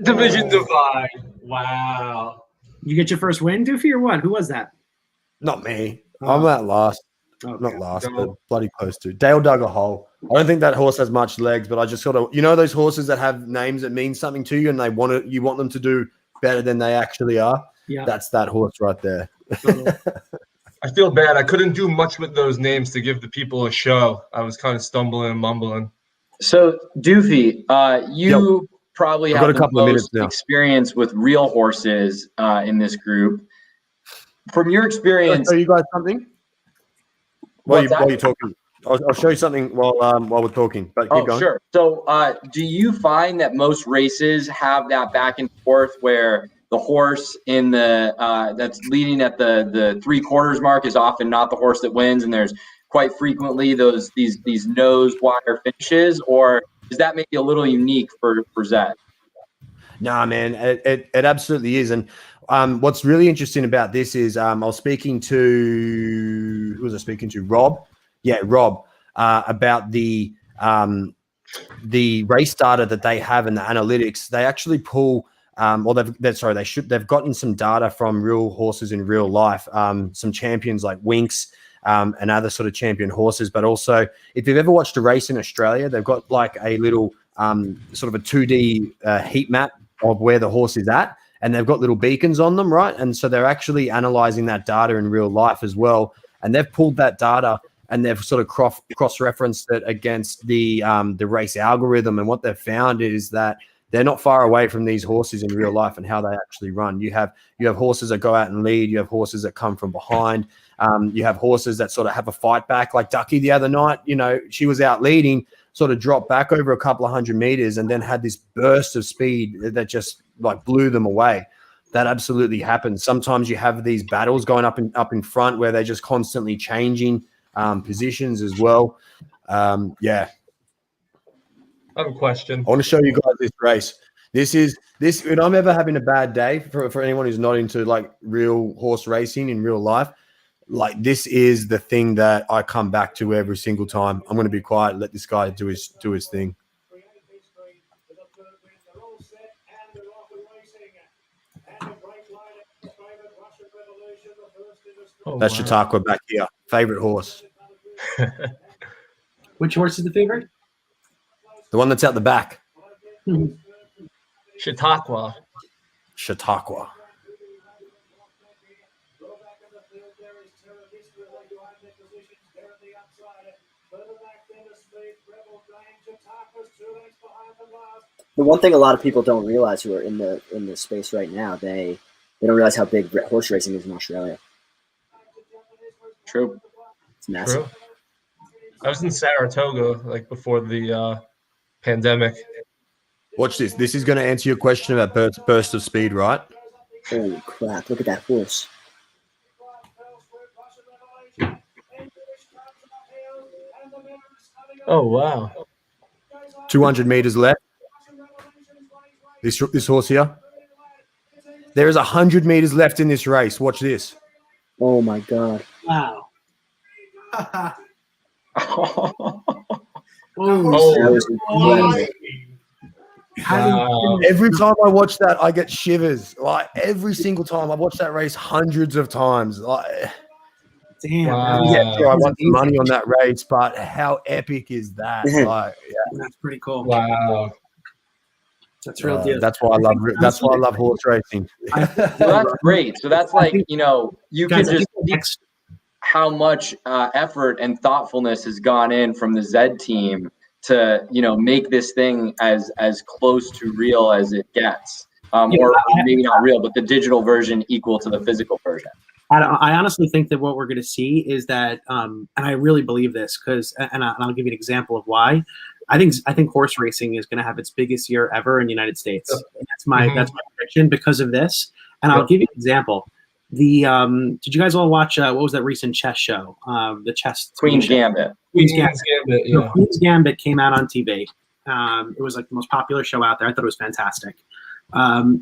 Division divide. Wow. You get your first win, Doofy, or what? Who was that? Not me. Oh. I'm at last. Okay. Not last, No. but bloody close to. Dale dug a hole. I don't think that horse has much legs, but I just sort of, those horses that have names that mean something to you, and you want them to do better than they actually are. Yeah. That's that horse right there. I feel bad. I couldn't do much with those names to give the people a show. I was kind of stumbling and mumbling. So, Doofy, you probably I've got have a couple the of minutes most now. experience with real horses in this group. From your Can I experience, show you guys something? While What's that? you're talking, I'll show you something while we're talking. But keep going. Sure. So, do you find that most races have that back and forth where the horse in the that's leading at the 3/4 mark is often not the horse that wins, and there's quite frequently these nose wire finishes, or does that make you a little unique for Zed? Nah, man, it absolutely is. And what's really interesting about this is I was speaking to who was I speaking to? Rob. Yeah, Rob, about the race data that they have and the analytics. They actually pull. They've gotten some data from real horses in real life. Some champions like Winks. And other sort of champion horses, but also if you've ever watched a race in Australia, they've got like a little sort of a 2D heat map of where the horse is at, and they've got little beacons on them, right? And so they're actually analyzing that data in real life as well, and they've pulled that data and they've sort of cross-referenced it against the race algorithm, and what they've found is that they're not far away from these horses in real life and how they actually run. You have horses that go out and lead. You have horses that come from behind. You have horses that sort of have a fight back, like Ducky the other night. She was out leading, sort of dropped back over a couple of 100 meters, and then had this burst of speed that just like blew them away. That absolutely happens. Sometimes you have these battles going up in front where they're just constantly changing positions as well. Yeah. I have a question. I want to show you guys this race. This when I'm ever having a bad day, for anyone who's not into like real horse racing in real life, like this is the thing that I come back to every single time. I'm going to be quiet, let this guy do his thing. That's Chautauqua back here. Favorite horse. Which horse is the favorite? The one that's out the back. Chautauqua. Chautauqua. The one thing a lot of people don't realize who are in the space right now, they don't realize how big horse racing is in Australia. True. It's massive. True. I was in Saratoga like before the pandemic. Watch this. This is going to answer your question about burst of speed, right? Holy crap! Look at that horse. Oh wow! 200 meters left. This horse here. There is 100 meters left in this race. Watch this. Oh my god! Wow. That was incredible. Wow. Every time I watch that, I get shivers. Like every single time, I've watched that race hundreds of times. Like, Damn. Wow. yeah, sure, I won some money on that race, but how epic is that? Like, yeah, That's pretty cool. Wow. That's real deal. that's why I love. That's why I love horse racing. So that's great. So that's like, you Guys, can I just think see how much effort and thoughtfulness has gone in from the Zed team to, make this thing as close to real as it gets. or maybe not real, but the digital version equal to the physical version. I honestly think that what we're going to see is that, and I really believe this because, and I'll give you an example of why. I think horse racing is going to have its biggest year ever in the United States. Yep. That's my prediction because of this. And I'll give you an example. Did you guys all watch what was that recent chess show? The chess Queen's show? Gambit. Queen's Gambit, yeah. So Queen's Gambit came out on TV. It was like the most popular show out there. I thought it was fantastic.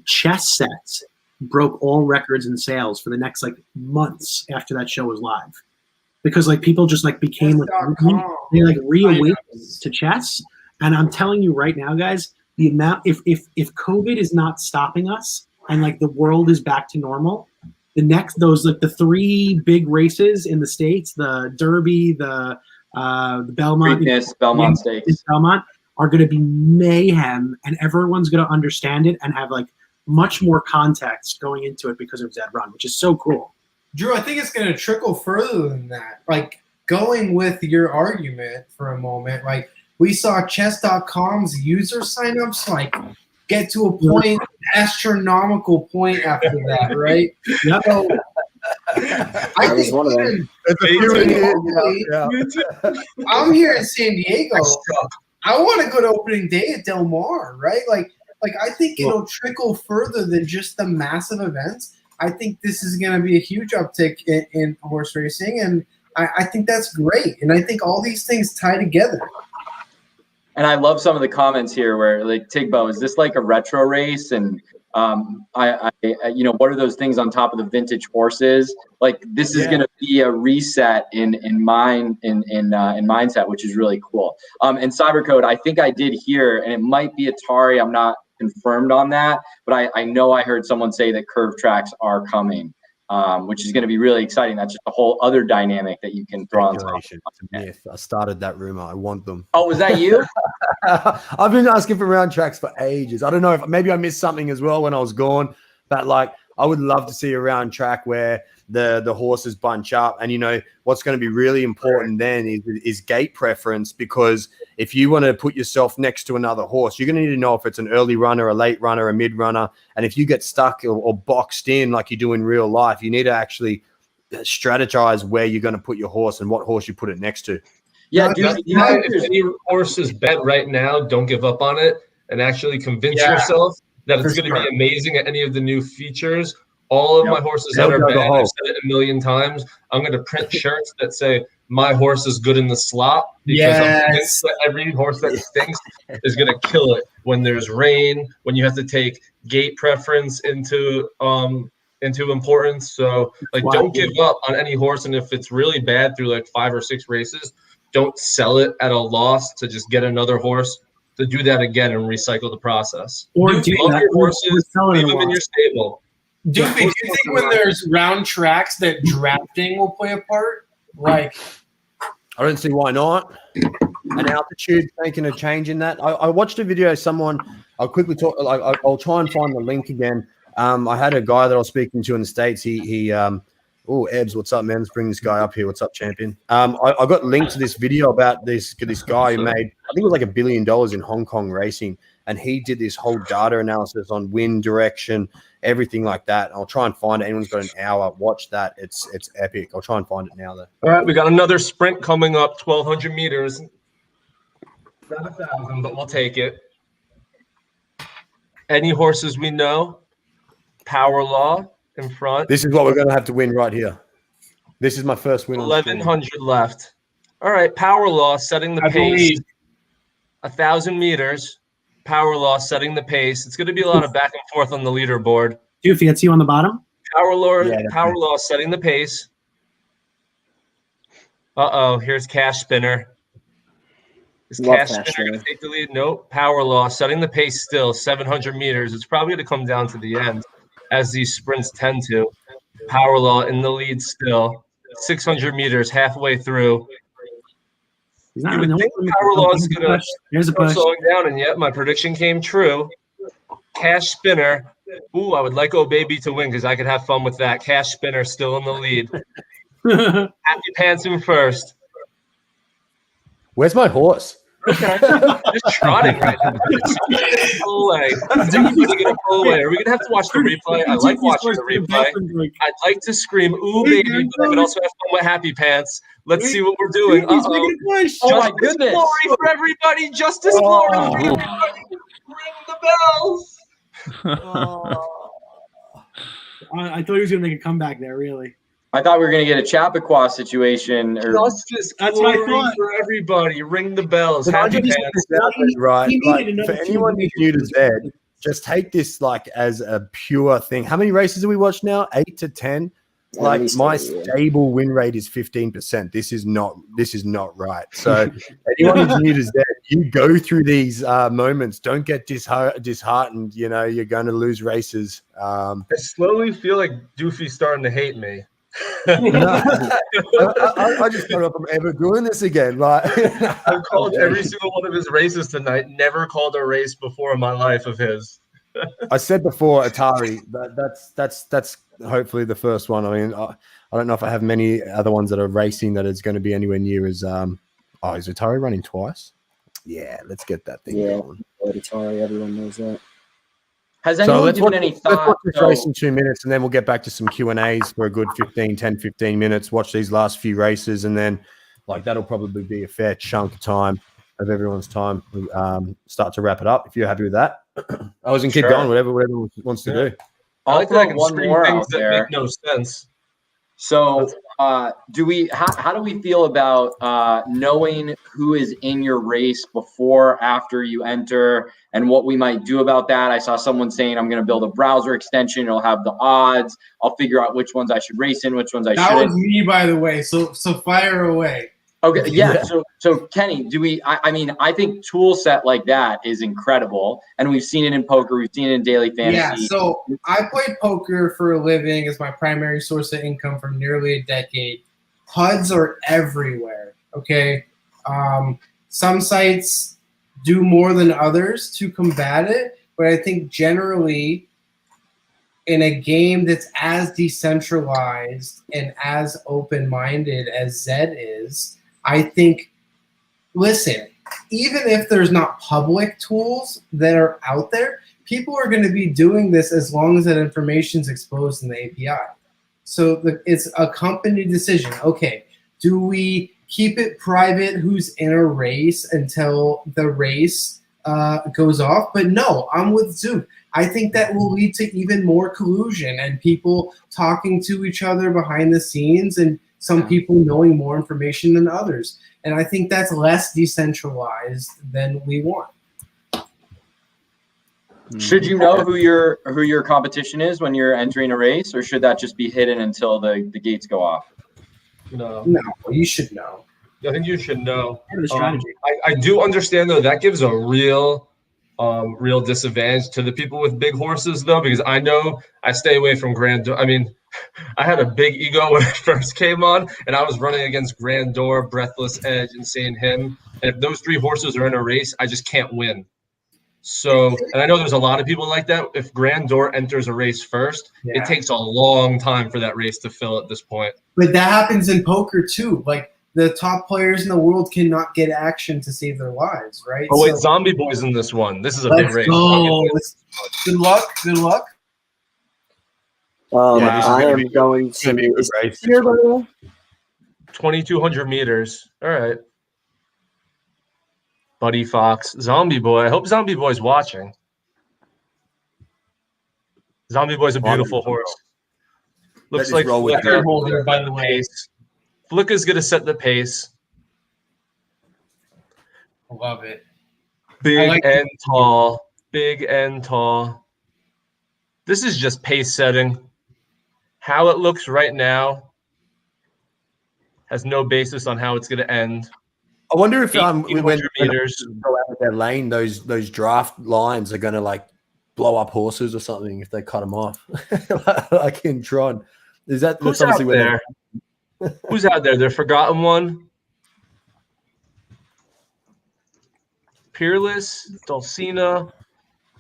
Chess sets broke all records in sales for the next like months after that show was live, because like people just like became like they like reawakened to chess. And I'm telling you right now, guys, the amount if COVID is not stopping us and like the world is back to normal, the next those like the 3 big races in the States, the Derby, the Belmont, Belmont Stakes, Belmont are going to be mayhem, and everyone's going to understand it and have like much more context going into it because of Zed.Run, which is so cool. Drew, I think it's going to trickle further than that. Like, going with your argument for a moment, like, we saw chess.com's user signups, like, get to a point, astronomical point after that, right? Yep. So, I was one of them. I'm here in San Diego. I want to go to opening day at Del Mar, right? Like I think it'll trickle further than just the massive events. I think this is going to be a huge uptick in horse racing, and I think that's great. And I think all these things tie together. And I love some of the comments here where like, Tigbo, is this like a retro race? And I what are those things on top of the vintage horses? Like, this is going to be a reset in mindset, which is really cool. And Cybercode, I think I did hear, and it might be Atari, I'm not confirmed on that, but I know I heard someone say that curve tracks are coming, which is going to be really exciting. That's just a whole other dynamic that you can throw on top. Yes, I started that rumor. I want them. Oh, was that you? I've been asking for round tracks for ages. I don't know if maybe I missed something as well when I was gone, but like I would love to see a round track where the horses bunch up. And what's going to be really important then is gate preference, because if you want to put yourself next to another horse, you're going to need to know if it's an early runner, a late runner, a mid runner. And if you get stuck or boxed in like you do in real life, you need to actually strategize where you're going to put your horse and what horse you put it next to. Yeah, if any horse is bet right now, don't give up on it and actually convince yourself that it's going to be amazing at any of the new features. All of my horses that are bad, I've said it a million times, I'm going to print shirts that say, my horse is good in the slot, because I'm convinced that every horse that stinks is going to kill it when there's rain, when you have to take gate preference into importance. So, like, don't give up on any horse. And if it's really bad through like 5 or 6 races, don't sell it at a loss to just get another horse, to do that again and recycle the process. Or love your horses, leave them in your stable. Doofy, do you think when there's round tracks that drafting will play a part? Like, I don't see why not. An altitude making a change in that. I watched a video. I'll quickly talk. I'll try and find the link again. I had a guy that I was speaking to in the States. Ebbs, what's up, man? Let's bring this guy up here. What's up, champion? I got linked to this video about this guy who made, I think it was like $1 billion in Hong Kong racing. And he did this whole data analysis on wind direction, everything like that. I'll try and find it. Anyone's got an hour, watch that. It's epic. I'll try and find it now, though. All right, we got another sprint coming up, 1,200 meters. Not 1,000, but we'll take it. Any horses we know? Power Law in front. This is what we're going to have to win right here. This is my first win. 1,100 left. All right, Power Law setting the pace. 1,000 meters. Power Law setting the pace. It's going to be a lot of back and forth on the leaderboard. Doofy, it's you on the bottom. Power Law setting the pace. Here's Cash Spinner. Is Cash Spinner going to take the lead? Nope. Power Law setting the pace still, 700 meters. It's probably going to come down to the end, as these sprints tend to. Power Law in the lead still, 600 meters halfway through. You would think Power Law is going to start slowing down, and yet my prediction came true. Cash Spinner. Ooh, I would like Oh Baby to win because I could have fun with that. Cash Spinner still in the lead. Happy Pants in first. Where's my horse? Okay. Just trotting right now. Pull away. Is anybody gonna pull away? Are we gonna have to watch the replay? I like watching the replay. I'd like to scream "Ooh, baby," but I could also have fun with happy pants. Let's see what we're doing. He's making a push. Oh my Justice goodness. glory for everybody! Justice glory for everybody! Ring the bells! I thought he was gonna make a comeback there. Really. I thought we were gonna get a Chappaqua situation. Or Justice That's what I glory thought. for everybody! Ring the bells! But I Happy just pants! right? He Like, needed for another anyone two who's new to Zed, just take this like as a pure thing. How many races do we watch now? 8 to 10. Like my stable win rate is 15%. This is not right. So anyone who's new to Zed, you go through these moments. Don't get disheartened. You know you're going to lose races. I slowly feel like Doofy's starting to hate me. I just don't know if I'm ever doing this again. Like I've called every single one of his races tonight. Never called a race before in my life of his. I said before, Atari. That's hopefully the first one. I mean, I don't know if I have many other ones that are racing that is going to be anywhere near as. Oh, is Atari running twice? Yeah, let's get that thing going. Atari, everyone knows that. has anyone given any Let's thought? watch this race in 2 minutes, and then we'll get back to some Q&As for a good 10-15 minutes. Watch these last few races, and then like that'll probably be a fair chunk of time of everyone's time. Start to wrap it up if you're happy with that. I was in keep going, whatever wants to do. I like that I can one scream more things out that there. make no sense. So, how do we feel about knowing who is in your race before, after you enter, and what we might do about that? I saw someone saying, I'm going to build a browser extension. It'll have the odds. I'll figure out which ones I should race in, which ones I shouldn't. That was me, by the way. So fire away. Okay, yeah. So Kenny, do we? I mean, I think tool set like that is incredible, and we've seen it in poker, we've seen it in daily fantasy. Yeah, so I played poker for a living as my primary source of income for nearly a decade. HUDs are everywhere. Okay, some sites do more than others to combat it, but I think generally, in a game that's as decentralized and as open-minded as Zed is, I think, listen, even if there's not public tools that are out there, people are going to be doing this as long as that information is exposed in the API. So it's a company decision. Okay, do we keep it private who's in a race until the race goes off? But no, I'm with Zoom. I think that will lead to even more collusion and people talking to each other behind the scenes and some people knowing more information than others. And I think that's less decentralized than we want. Should you know who your competition is when you're entering a race, or should that just be hidden until the gates go off? No, you should know. I think you should know. Part of the strategy. I do understand though that gives a real disadvantage to the people with big horses though, because I know I stay away from I mean, I had a big ego when I first came on, and I was running against Grandor, Breathless Edge, Insane Him. And if those three horses are in a race, I just can't win. So, and I know there's a lot of people like that. If Grandor enters a race first, it takes a long time for that race to fill at this point. But that happens in poker too. Like the top players in the world cannot get action to save their lives, right? Oh wait, Zombie Boy's in this one. This is a big race. Good luck. Good luck. I am going to be here, by the way. 2,200 meters. All right. Buddy Fox, Zombie Boy. I hope Zombie Boy's watching. Zombie Boy's a beautiful horse. Looks like Flicka holder, by the way. Flicka's gonna set the pace. I love it. Big and tall. Big and tall. This is just pace setting. How it looks right now has no basis on how it's going to end. I wonder if when meters go out of their lane, those draft lines are going to like blow up horses or something if they cut them off, like in Tron. Is that who's out there? Who's out there? The forgotten one. Peerless, Dulcina,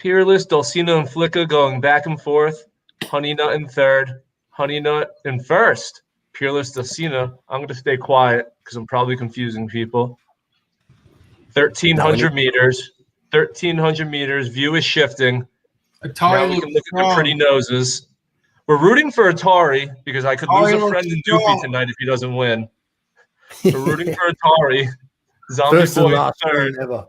and Flicka going back and forth. Honey Nut in third. Honey Nut in first. Peerless, Dulcina. I'm going to stay quiet because I'm probably confusing people. 1,300 meters. 1,300 meters. View is shifting. Atari Now we can look at the pretty noses. We're rooting for Atari because I could lose a friend in Doofy tonight if he doesn't win. We're rooting for Atari. Zombie First and Boy in last third. win ever.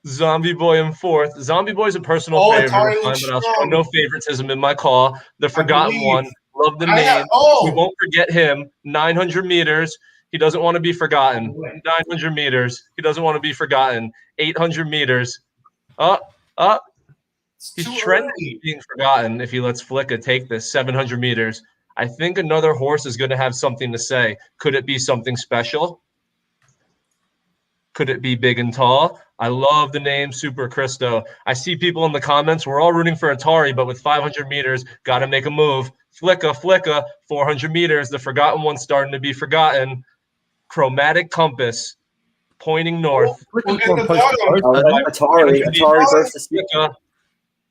Zombie Boy in fourth. Zombie Boy's a personal favorite of mine, but I'll show no favoritism in my call. The forgotten one. Love the name. We won't forget him. 900 meters. He doesn't want to be forgotten. 900 meters. He doesn't want to be forgotten. 800 meters. He's trending being forgotten if he lets Flicka take this. 700 meters. I think another horse is going to have something to say. Could it be something special? Could it be big and tall? I love the name Super Cristo. I see people in the comments. We're all rooting for Atari, but with 500 meters, got to make a move. Flicka, 400 meters. The forgotten one's starting to be forgotten. Chromatic compass, pointing north. Atari versus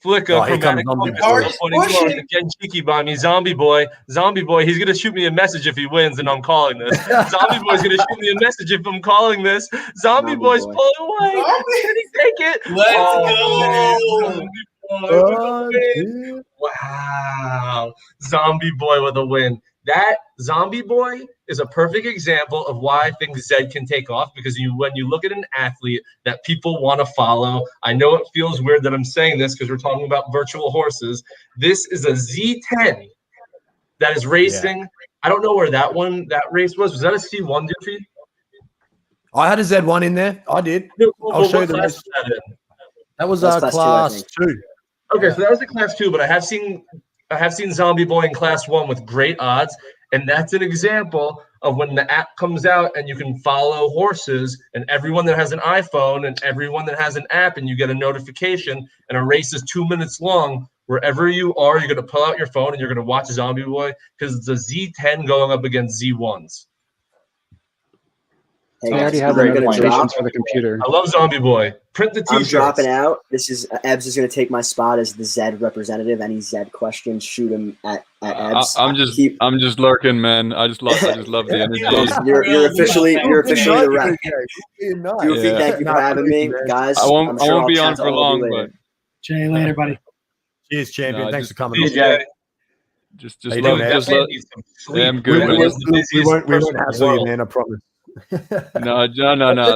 Flicka, chromatic compass, pointing north. Again, cheeky by me. Zombie Boy, he's going to shoot me a message if he wins, and I'm calling this. Zombie Boy's going to shoot me a message if I'm calling this. Zombie Boy's pulling away. Can he take it? Let's go. Wow. Zombie Boy with a win. That Zombie Boy is a perfect example of why I think Zed can take off, because when you look at an athlete that people want to follow, I know it feels weird that I'm saying this because we're talking about virtual horses. This is a Z10 that is racing. Yeah. I don't know where that race was. Was that a C1, Doofy? I had a Z1 in there. I did. I'll show you the race. That was class 2. Okay, so that was a class 2, but I have seen Zombie Boy in class 1 with great odds, and that's an example of when the app comes out and you can follow horses, and everyone that has an iPhone and everyone that has an app, and you get a notification, and a race is 2 minutes long. Wherever you are, you're going to pull out your phone and you're going to watch Zombie Boy because it's a Z10 going up against Z1s. Hey, I already have the notifications for the computer. I love Zombie Boy. Print the t-shirts. I'm dropping out. This is Ebbs is going to take my spot as the Zed representative. Any Zed questions, shoot him at Ebbs. I'm just lurking, man. I just love the energy. You're officially the rep. Thank you for having me, guys. I won't be on for long, but Jay, later, buddy. Cheers, champion. No, Thanks for coming. Jay. Just love. Yeah, I'm good. We won't hassle you, man. I promise. No.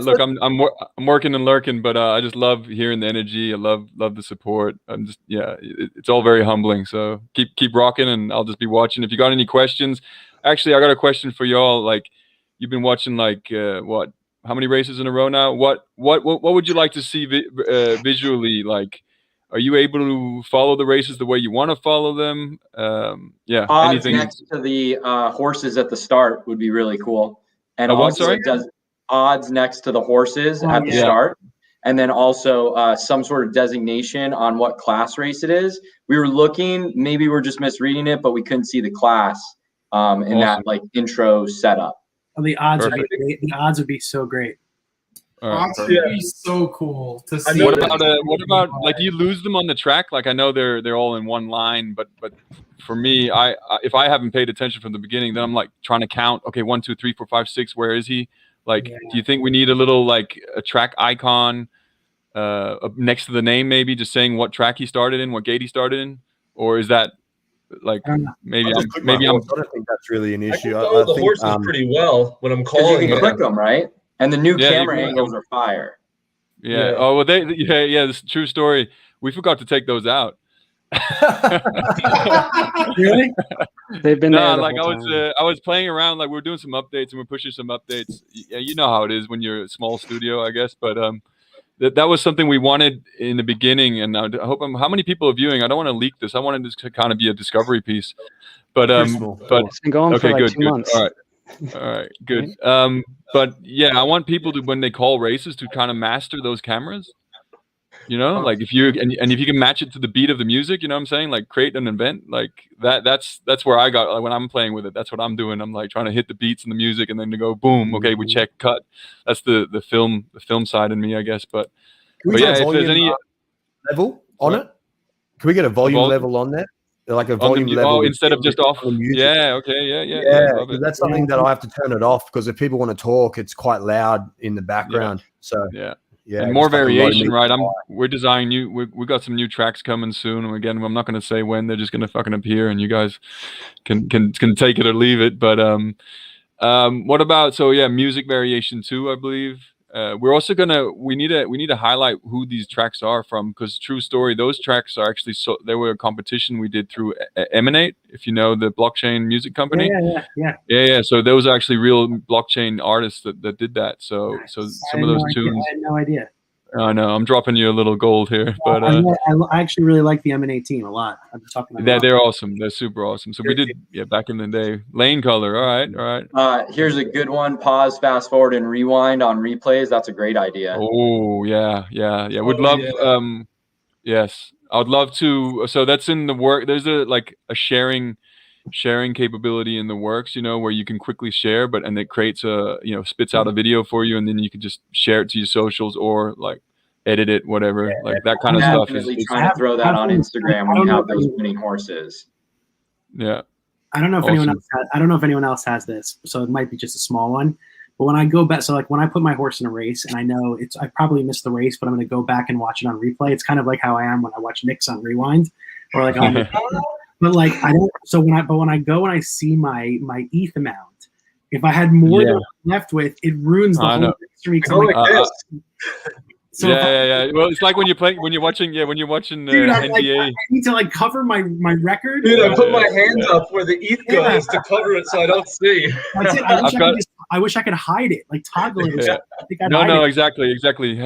Look, I'm working and lurking, but I just love hearing the energy. I love the support. I'm just it's all very humbling. So keep rocking, and I'll just be watching. If you got any questions, actually, I got a question for y'all. Like, you've been watching how many races in a row now? What would you like to see visually? Like, are you able to follow the races the way you want to follow them? Odds anything next to the horses at the start would be really cool. And also it does odds next to the horses at the start. And then also some sort of designation on what class race it is. We were looking, maybe we're just misreading it, but we couldn't see the class in that intro setup. Oh, the odds would be great. The odds would be so great. Odds would be so cool to see. What about like, do you lose them on the track? Like, I know they're all in one line, but for me, if I haven't paid attention from the beginning, then I'm like trying to count. Okay, 1, 2, 3, 4, 5, 6. Where is he? Like, do you think we need a little like a track icon next to the name, maybe just saying what track he started in, what gate he started in, or is that like maybe I'm I don't think that's really an issue. I think the horses pretty well when I'm calling. You can click them, right? And the new camera angles are fire. Yeah. Oh well, this is a true story. We forgot to take those out. Really? They've been there. Like I was playing around, like we were doing some updates and we're pushing some updates. Yeah, you know how it is when you're a small studio, I guess. But that was something we wanted in the beginning, and I hope how many people are viewing. I don't want to leak this. I wanted this to kind of be a discovery piece. But it's been going for like 2 months. All right, good. But yeah, I want people to, when they call races, to kind of master those cameras. You know, like if you can match it to the beat of the music, you know what I'm saying? Like create an event like that. That's where I got, like, when I'm playing with it. That's what I'm doing. I'm like trying to hit the beats and the music, and then to go boom. Okay, we check cut. That's the film side in me, I guess. But yeah, if there's any level on it, can we get a volume level on that? Like a volume level instead of just off. Yeah. Okay. Yeah. That's something that I have to turn it off, because if people want to talk, it's quite loud in the background. So yeah. Yeah, and more just like a low variation, mid right? high. We're designing new. We got some new tracks coming soon. And again, I'm not going to say when. They're just going to fucking appear, and you guys can take it or leave it. But what about music variation too? I believe we're also we need to highlight who these tracks are from, because true story, those tracks are actually they were a competition we did through Emanate, if you know the blockchain music company. Yeah. So those are actually real blockchain artists that did that. So some of those tunes. I had no idea. I know I'm dropping you a little gold here, but I actually really like the M&A team a lot. I've been talking about they're awesome. They're super awesome. So we did back in the day. Lane Color. All right. Here's a good one. Pause, fast forward, and rewind on replays. That's a great idea. Oh yeah. Would love. Yes, I would love to. So that's in the work. There's a sharing capability in the works, where you can quickly share, and it creates spits out a video for you, and then you can just share it to your socials or edit it, whatever, that kind of stuff. Definitely trying to throw that on Instagram when you have those winning horses. Yeah. I don't know if anyone else has this, so it might be just a small one. But when I go back, so when I put my horse in a race and I know I probably missed the race, but I'm going to go back and watch it on replay. It's kind of like how I am when I watch Knicks on Rewind, or but I don't. So when I go and I see my ETH amount, if I had more than I'm left with, it ruins the whole race for me. Yeah. Well, it's like when you're watching dude, NBA. I need to cover my record. Dude, I put my hands up where the ETH goes to cover it so I don't see. That's it. I wish I could hide it, toggle it. Yeah. I think I'd Exactly.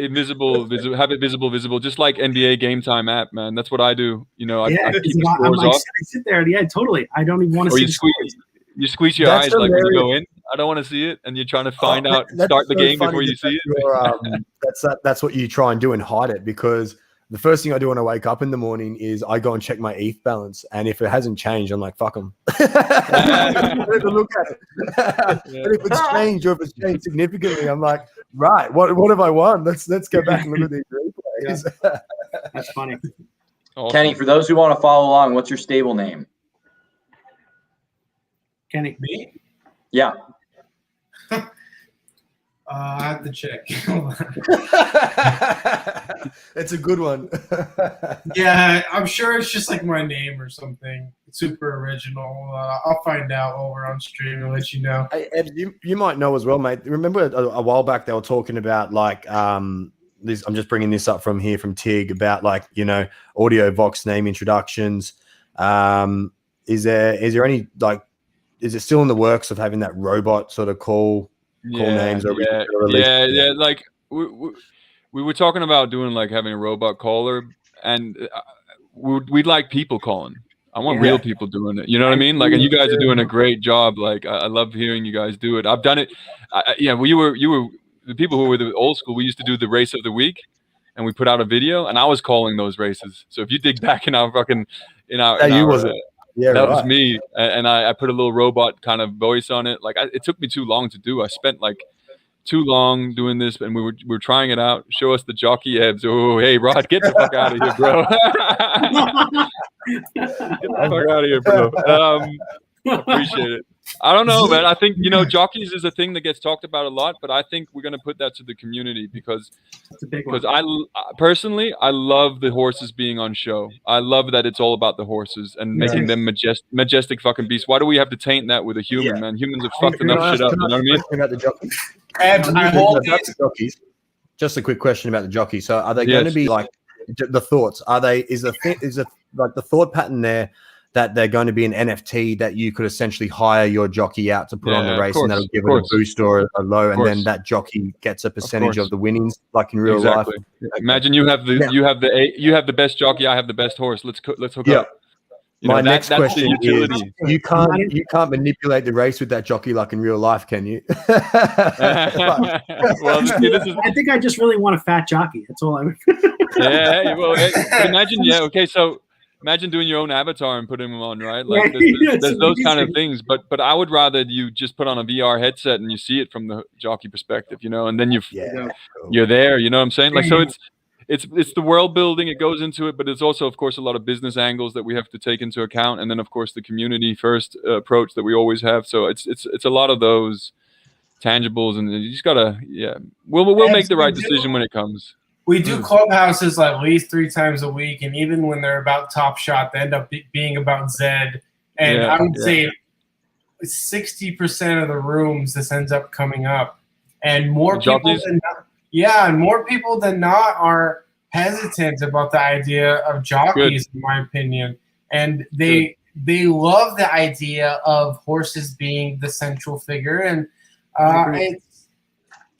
Invisible, have it visible, just like NBA Game Time app, man. That's what I do. I keep the scores off. I sit there. Yeah, totally. I don't even want to see the scores. You squeeze your eyes when you go in. I don't want to see it, and you're trying to find out, start the game before you see it. That's what you try and do and hide it, because the first thing I do when I wake up in the morning is I go and check my ETH balance, and if it hasn't changed, I'm like, fuck them. Look at it. And if it's changed, or if it's changed significantly, I'm like, right, what have I won? Let's go back and look at these replays. Yeah. That's funny. Awesome. Kenny, for those who want to follow along, what's your stable name? Kenny. Me? Yeah. I have to check. It's a good one. Yeah, I'm sure it's just my name or something. It's super original. I'll find out while we're on stream and let you know. Hey, Ed, you might know as well, mate. Remember a while back they were talking about this. I'm just bringing this up from Tig about audio Vox name introductions. Is there any is it still in the works of having that robot sort of call names? Yeah. We were talking about doing having a robot caller, and we'd like people calling. I want real people doing it. You know what I mean? And you guys are doing a great job. I love hearing you guys do it. I've done it. You were the people who were the old school. We used to do the race of the week, and we put out a video, and I was calling those races. So if you dig back in our that was me, and I put a little robot kind of voice on it. It took me too long to do. I spent too long doing this, and we were trying it out. Show us the jockey Ebs. Oh, hey Rod, get the fuck out of here, bro. Get the fuck out of here, bro. Appreciate it. I don't know, man. I think jockeys is a thing that gets talked about a lot, but I think we're gonna put that to the community because I personally love the horses being on show. I love that it's all about the horses and making them majestic fucking beasts. Why do we have to taint that with a human, man? Humans have fucked enough shit up. You know what I mean? About the jockeys. Just a quick question about the jockeys. So, are they going to be the thoughts? Is the thought pattern there that they're going to be an NFT that you could essentially hire your jockey out to put on the race, and that'll give it a boost or a low, and then that jockey gets a percentage of the winnings, like in real life? Imagine you have the best jockey, I have the best horse. Let's hook up. My next question is: you can't manipulate the race with that jockey like in real life, can you? I think I just really want a fat jockey. That's all I would. Imagine. So imagine doing your own avatar and putting them on, right? There's those kind of things. But I would rather you just put on a VR headset and you see it from the jockey perspective, and then you're there. You know what I'm saying? So it's the world building. It goes into it, but it's also, of course, a lot of business angles that we have to take into account, and then, of course, the community first approach that we always have. So it's a lot of those tangibles, and you just gotta, we'll make the right decision when it comes. We do clubhouses at least 3 times a week, and even when they're about Top Shot, they end up being about Zed. And I would say 60% of the rooms this ends up coming up, and more people than not, and more people than not are hesitant about the idea of jockeys, in my opinion, and they love the idea of horses being the central figure, and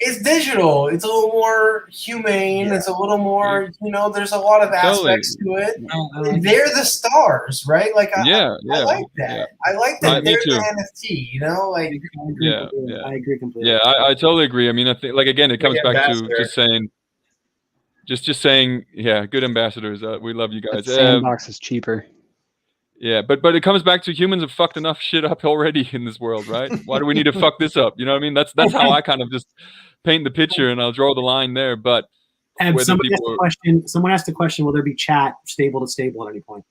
it's digital. It's a little more humane. It's a little more, there's a lot of aspects to it. And they're the stars, right? Like, I like that. Yeah. I like that they're the NFT, Like, I agree completely. Yeah, I totally agree. I mean, I think, like, again, it comes back to just saying, good ambassadors. We love you guys. Sandbox is cheaper. Yeah, but it comes back to humans have fucked enough shit up already in this world, right? Why do we need to fuck this up? You know what I mean? That's how I kind of just paint the picture, and I'll draw the line there. But someone asked the question: will there be chat stable to stable at any point?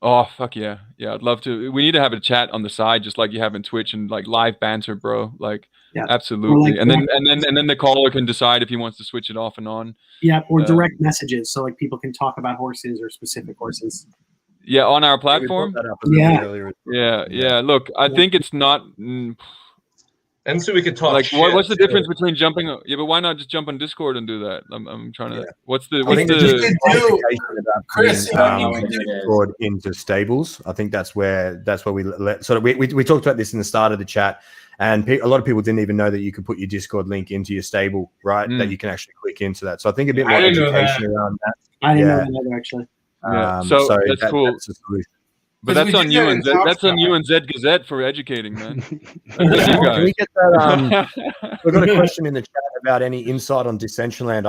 Oh fuck yeah, I'd love to. We need to have a chat on the side, just like you have in Twitch, and like live banter, bro. Like absolutely. Like, and then the caller can decide if he wants to switch it off and on. Yeah, or direct messages, so like people can talk about horses or specific horses. Yeah, on our platform. Yeah. Look, I think it's not. And so we could talk. Like, what's the difference between jumping? Yeah, but why not just jump on Discord and do that? I'm trying to. What's the? Chris, Discord into stables. I think that's where we let. So we talked about this in the start of the chat, and a lot of people didn't even know that you could put your Discord link into your stable, right? That you can actually click into that. So I think a bit more education around that. I didn't know that actually. So that's cool. That's a solution. But that's on you and that's on you and Zed Gazette for educating, man. Can we get that? We've got a question in the chat about any insight on Decentraland.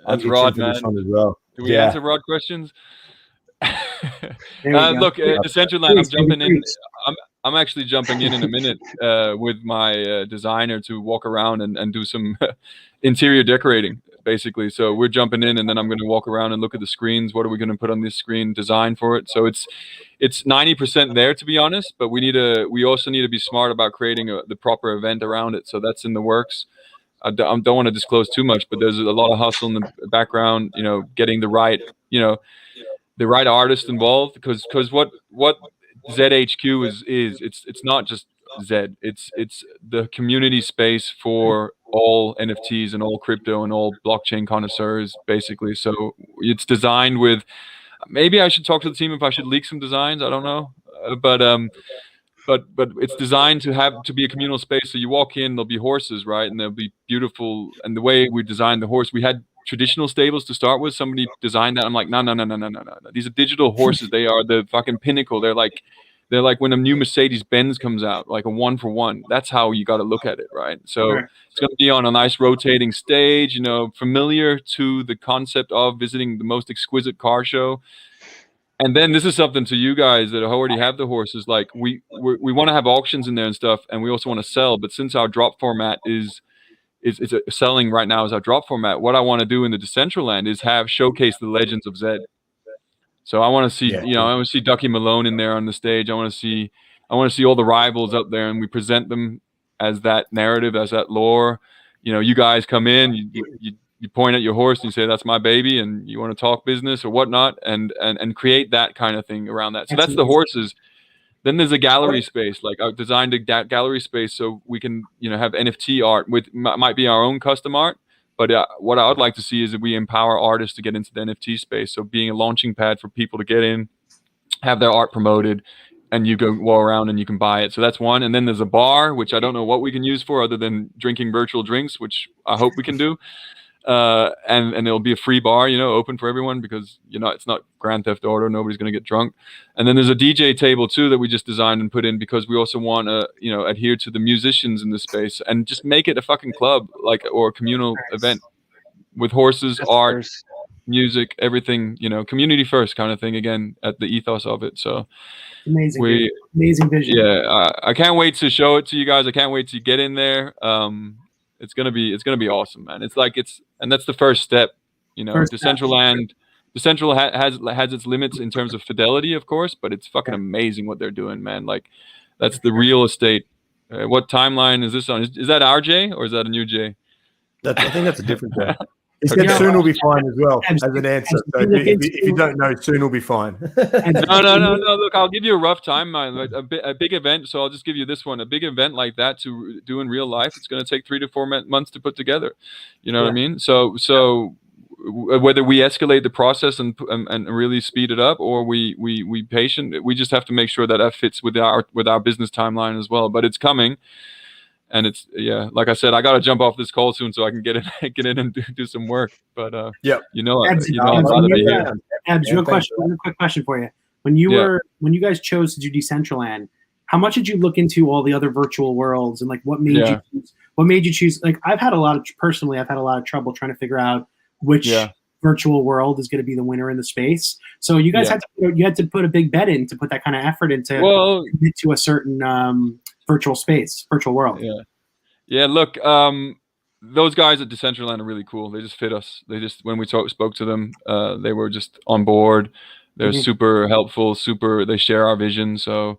That's Rod, man. As well. Do we answer Rod questions? Look, Decentraland. I'm jumping in. I'm actually jumping in a minute with my designer to walk around and do some interior decorating, basically. So we're jumping in, and then I'm going to walk around and look at the screens. What are we going to put on this screen? Design for it. So it's 90% there, to be honest. But we also need to be smart about creating the proper event around it. So that's in the works. I don't want to disclose too much, but there's a lot of hustle in the background. Getting the right artist involved, because what ZHQ is it's not just Zed. It's the community space for all NFTs and all crypto and all blockchain connoisseurs, basically. So it's designed with. Maybe I should talk to the team if I should leak some designs. I don't know, but it's designed to be a communal space. So you walk in, there'll be horses, right, and they'll be beautiful. And the way we designed the horse, we had traditional stables to start with. Somebody designed that. I'm like, no. These are digital horses. They are the fucking pinnacle. They're like when a new Mercedes-Benz comes out, like a 1-for-1. That's how you got to look at it, right? So it's going to be on a nice rotating stage, familiar to the concept of visiting the most exquisite car show. And then this is something to you guys that already have the horses. Like we want to have auctions in there and stuff, and we also want to sell. But since our drop format is selling right now as our drop format, what I want to do in the Decentraland is showcase the legends of Zed. So I want to see, I want to see Ducky Malone in there on the stage. I want to see all the rivals up there, and we present them as that narrative, as that lore. You guys come in, you point at your horse and you say, "That's my baby," and you want to talk business or whatnot, and create that kind of thing around that. So that's the horses. Then there's a gallery space. Like I've designed a gallery space so we can, have NFT art with might be our own custom art. But what I would like to see is that we empower artists to get into the NFT space. So being a launching pad for people to get in, have their art promoted, and you go walk around and you can buy it. So that's one. And then there's a bar, which I don't know what we can use for other than drinking virtual drinks, which I hope we can do. And it'll be a free bar, open for everyone, because it's not Grand Theft Auto. Nobody's going to get drunk. And then there's a DJ table too that we just designed and put in, because we also want to adhere to the musicians in the space and just make it a fucking club, or a communal event with horses, art, music, everything, community first kind of thing, again, at the ethos of it. So amazing vision. Yeah, I can't wait to show it to you guys. I can't wait to get in there. It's gonna be awesome, man. And that's the first step, Decentraland. Decentraland has its limits in terms of fidelity, of course, but it's fucking amazing what they're doing, man. Like that's the real estate What timeline is this on? Is that our J or is that a new J? I think that's a different J. He Okay. said soon will be fine as well And- as an answer. and So if you don't know, soon will be fine. No. Look, I'll give you a rough timeline. Like a big event. So I'll just give you this one. A big event like that to do in real life, it's going to take 3 to 4 months to put together. You know what I mean? So whether we escalate the process and really speed it up, or we patient, we just have to make sure that fits with our business timeline as well. But it's coming. And it's like I said, I gotta jump off this call soon so I can get in and do some work. But I'd rather be here. Abs, real quick question for you. When you guys chose to do Decentraland, how much did you look into all the other virtual worlds and like what made you choose? Like I've had a lot of trouble trying to figure out which virtual world is going to be the winner in the space. So you guys had to put a big bet in to put that kind of effort into commit to a certain virtual world. Look, those guys at Decentraland are really cool. They just fit us. When we spoke to them, they were just on board. They're super helpful. They share our vision. So,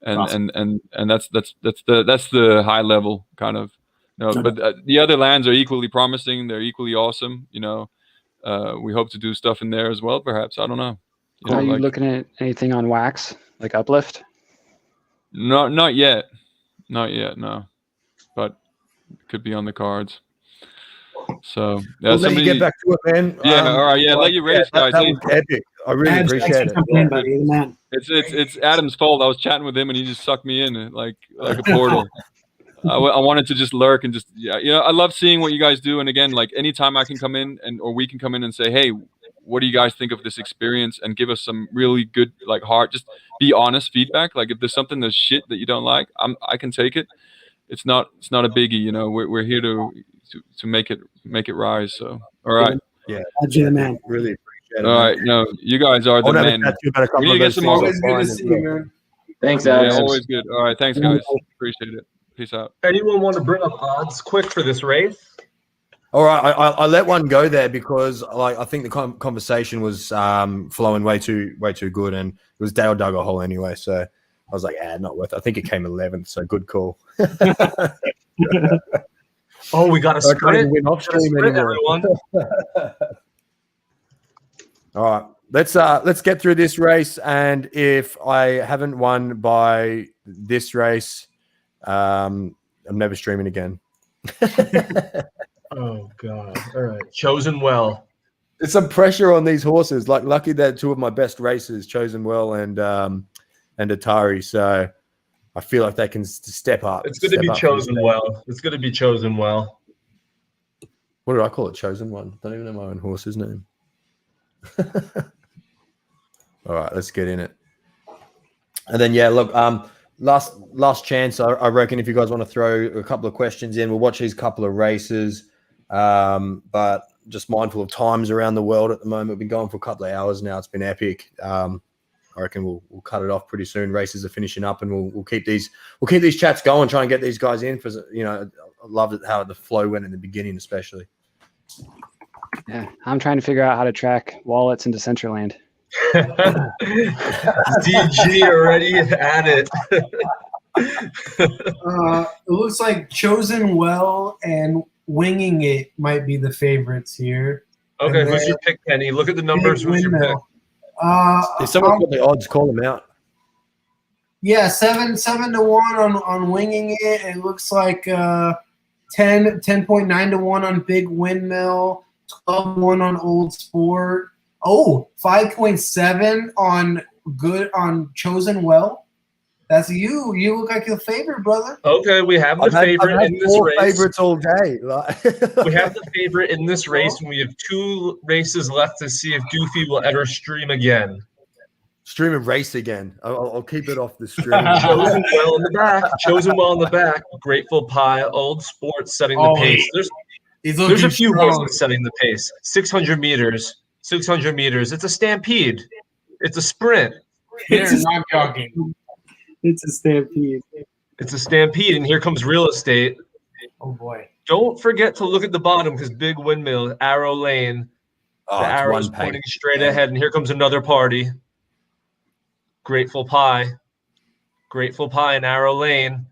and that's the high level kind of. But the other lands are equally promising. They're equally awesome. We hope to do stuff in there as well. Perhaps, I don't know. Are you looking at anything on Wax, like Uplift? Not yet. Not yet, no. But it could be on the cards. So let you get back to it, man. All right. Let you race, guys. That was epic. I really appreciate it. It's Adam's fault. I was chatting with him and he just sucked me in like a portal. I wanted to just lurk and just I love seeing what you guys do. And again, like anytime I can come in or we can come in and say, hey, what do you guys think of this experience, and give us some really good just be honest feedback. Like if there's something that's shit that you don't like, I can take it. It's not a biggie. We're here to make it rise. So all right. Yeah. Man. Really appreciate it. All right. No, you guys are the men. We need to get some more. Always good to see you, man. Thanks, Alex. Yeah, always good. All right. Thanks, guys. Appreciate it. Peace out. Anyone want to bring up odds quick for this race? All right, I let one go there because I think the conversation was flowing way too good, and it was Dale dug a hole anyway. So I was like, not worth it. I think it came 11th, so good call. Oh, we got to sprint. Win off stream everyone. All right, let's get through this race, and if I haven't won by this race, I'm never streaming again. Oh God! All right, Chosen Well. There's some pressure on these horses. Like lucky that two of my best racers, Chosen Well and Atari. So I feel like they can step up. It's going to be Chosen Well. It's going to be Chosen Well. What did I call it? Chosen One. Don't even know my own horse's name. All right, let's get in it. And then look, last chance. I reckon if you guys want to throw a couple of questions in, we'll watch these couple of races. But just mindful of times around the world at the moment. We've been going for a couple of hours now. It's been epic. I reckon we'll cut it off pretty soon. Races are finishing up, and we'll keep these chats going. Try and get these guys in, for I love it how the flow went in the beginning, especially. Yeah, I'm trying to figure out how to track wallets into Decentraland. DG already at it. It looks like Chosen Well and Winging It might be the favorites here. Okay, who's your pick, Penny? Look at the numbers. Who's your pick? If someone got the odds, call them out. Yeah, 7 to 1 on Winging It. It looks like 10.9 to 1 on Big Windmill, 12-1 on Old Sport. 5.7 on Chosen Well. That's you. You look like the favorite, brother. Okay, we have the favorite in this race. Favorites all day. We have the favorite in this race, and we have 2 races left to see if Doofy will ever stream again. Stream a race again. I'll keep it off the stream. Chosen Well in the back. Chosen Well in the back. Grateful Pie, Old Sport setting the pace. There's a few horses setting the pace. 600 meters. 600 meters. It's a stampede. It's a sprint. They're not jogging. It's a stampede. It's a stampede, and here comes Real Estate. Oh boy! Don't forget to look at the bottom because Big Windmill, Arrow Lane. The arrow's pointing straight ahead, and here comes another party. Grateful Pie. Grateful Pie in Arrow Lane.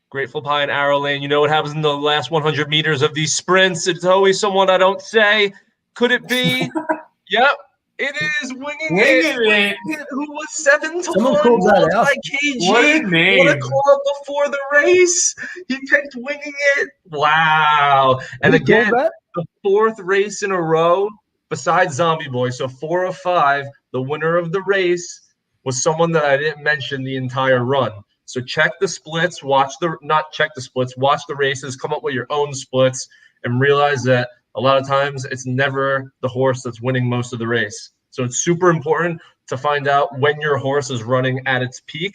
Grateful Pine, Arrow Lane. You know what happens in the last 100 meters of these sprints? It's always someone I don't say. Could it be? Yep, it is Winging It. Who was 7 to Someone 1 called that won out. by KG. What a name. What a call before the race. He picked Winging It. Wow. And Who called again, that? the 4th race in a row besides Zombie Boy. So 4 of 5, the winner of the race was someone that I didn't mention the entire run. So check the splits, watch the races, come up with your own splits, and realize that a lot of times it's never the horse that's winning most of the race. So it's super important to find out when your horse is running at its peak,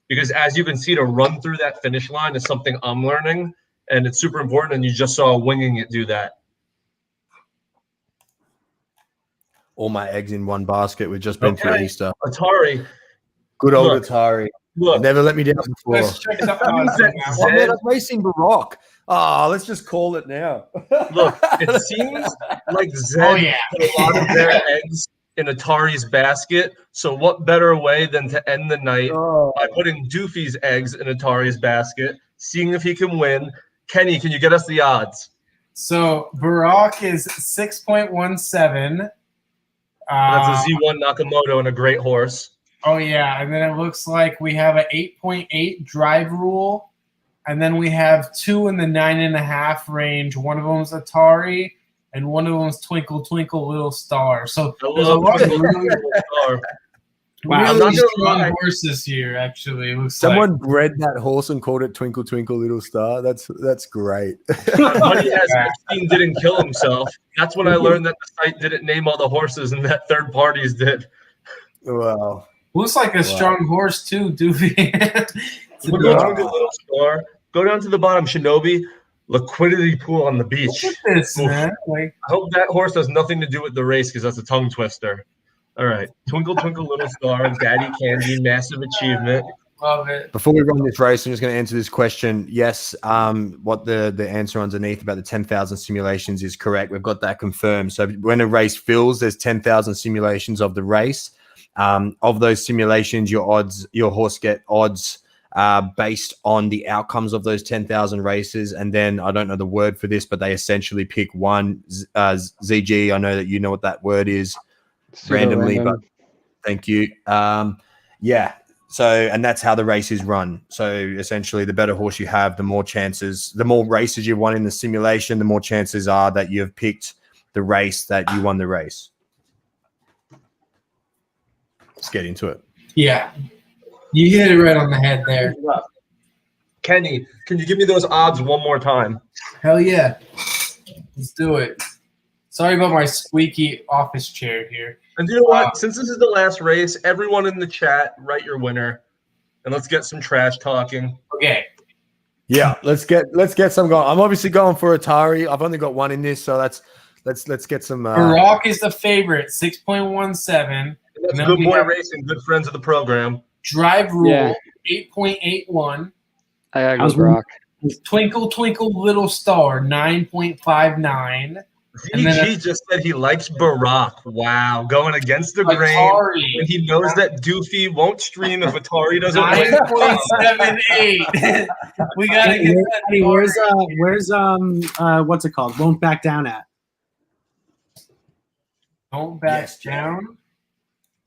because as you can see, to run through that finish line is something I'm learning, and it's super important, and you just saw Winging It do that. All my eggs in one basket. We've just been through Easter. Atari. Good old Look. Atari. Look. Never let me down before. Let's check the odds on that Oh, one. man, I'm racing Baroque. Oh, let's just call it now. Look, it seems like Zed put a lot of their eggs in Atari's basket. So what better way than to end the night by putting Doofy's eggs in Atari's basket, seeing if he can win. Kenny, can you get us the odds? So Barack is 6.17. That's a Z1 Nakamoto and a great horse. Oh, yeah. And then it looks like we have an 8.8 drive rule. And then we have 2 in the 9.5 range. One of them's Atari, and one of them's Twinkle, Twinkle, Little Star. So there's a lot of really strong horses here, actually. It looks Someone bred that horse and called it Twinkle, Twinkle, Little Star. That's great. My buddy has Epstein didn't kill himself. That's when I learned that the site didn't name all the horses and that third parties did. Wow. Looks like a strong horse, too, Doofy. Go down to Little Star. Go down to the bottom, Shinobi. Liquidity pool on the beach. Look at this, man. I hope that horse has nothing to do with the race because that's a tongue twister. All right. Twinkle, Twinkle, Little Star, Daddy Candy, massive achievement. Love it. Before we run this race, I'm just going to answer this question. Yes, what the answer underneath about the 10,000 simulations is correct. We've got that confirmed. So when a race fills, there's 10,000 simulations of the race. Of those simulations, your horse get odds based on the outcomes of those 10,000 races. And then I don't know the word for this, but they essentially pick one ZG. I know that you know what that word is randomly, but thank you. Yeah. So, and that's how the race is run. So essentially the better horse you have, the more chances, the more races you won in the simulation, the more chances are that you've picked the race that you won the race. Let's get into it. Yeah. You hit it right on the head there. Kenny, can you give me those odds one more time? Hell yeah. Let's do it. Sorry about my squeaky office chair here. And you know what? Since this is the last race, everyone in the chat, write your winner. And let's get some trash talking. Okay. Yeah, let's get some going. I'm obviously going for Atari. I've only got one in this, so let's get some Barack is the favorite, 6.17. That's Good Boy Racing, good friends of the program. Drive rule, 8.81. I gotta go Barack. Twinkle, Twinkle, Little Star, 9.59. ZG just said he likes Barack. Wow, going against the grain. And he knows that Doofy won't stream if Atari doesn't win. 9.78. We gotta get that. Where's what's it called? Won't back down at. Don't back down.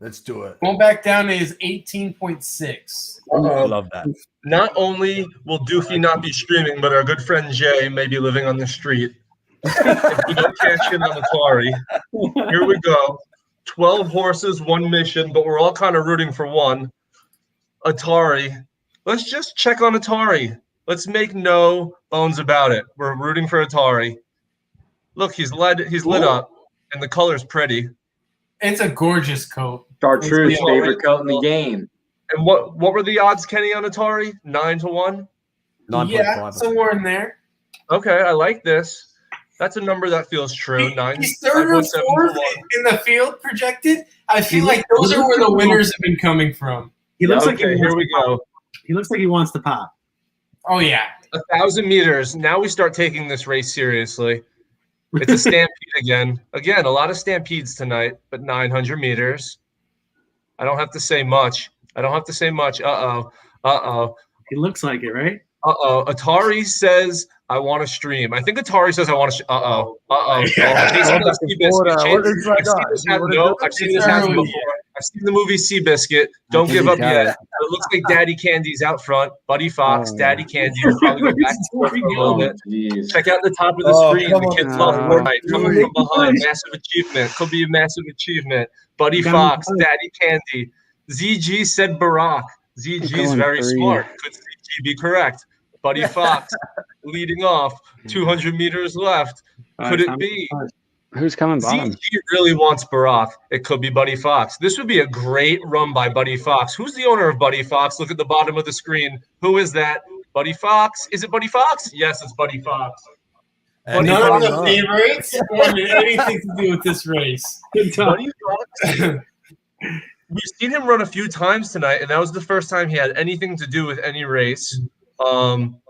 Let's do it. Going back down is 18.6. I love that. Not only will Doofy not be streaming, but our good friend Jay may be living on the street. If we don't catch him on Atari. Here we go. 12 horses, one mission, but we're all kind of rooting for one. Atari. Let's just check on Atari. Let's make no bones about it. We're rooting for Atari. Look, he's lit up, and the color's pretty. It's a gorgeous coat. Chartreuse favorite coat in the game. And what were the odds, Kenny, on Atari? 9 to 1? 9.5. Yeah, somewhere in there. Okay, I like this. That's a number that feels true. He's third or fourth in the field projected. I feel like those are where the winners have been coming from. He looks like here we go. He looks like he wants to pop. Oh yeah, 1,000 meters. Now we start taking this race seriously. It's a stampede again. Again, a lot of stampedes tonight, but 900 meters. I don't have to say much. Uh-oh. He looks like it, right? Atari says I want to stream. I think Atari says I want to. Jason loves Seabiscuit. I've seen this happen before. I've seen the movie Seabiscuit. Don't give up yet. It looks like Daddy Candy's out front. Buddy Fox, Daddy Candy will probably go back and forth for a little bit. Check out the top of the screen. The kids love Fortnite. Coming from behind. Massive achievement. Could be a massive achievement. Buddy Fox, Daddy Candy. ZG said Barack. ZG is very smart. Could ZG be correct? Buddy Fox leading off. 200 meters left. Could it be? Who's coming bottom? ZG really wants Barack. It could be Buddy Fox. This would be a great run by Buddy Fox. Who's the owner of Buddy Fox? Look at the bottom of the screen. Who is that? Buddy Fox. Is it Buddy Fox? Yes, it's Buddy Fox. None of the favorites wanted anything to do with this race. Buddy Fox. We've seen him run a few times tonight, and that was the first time he had anything to do with any race.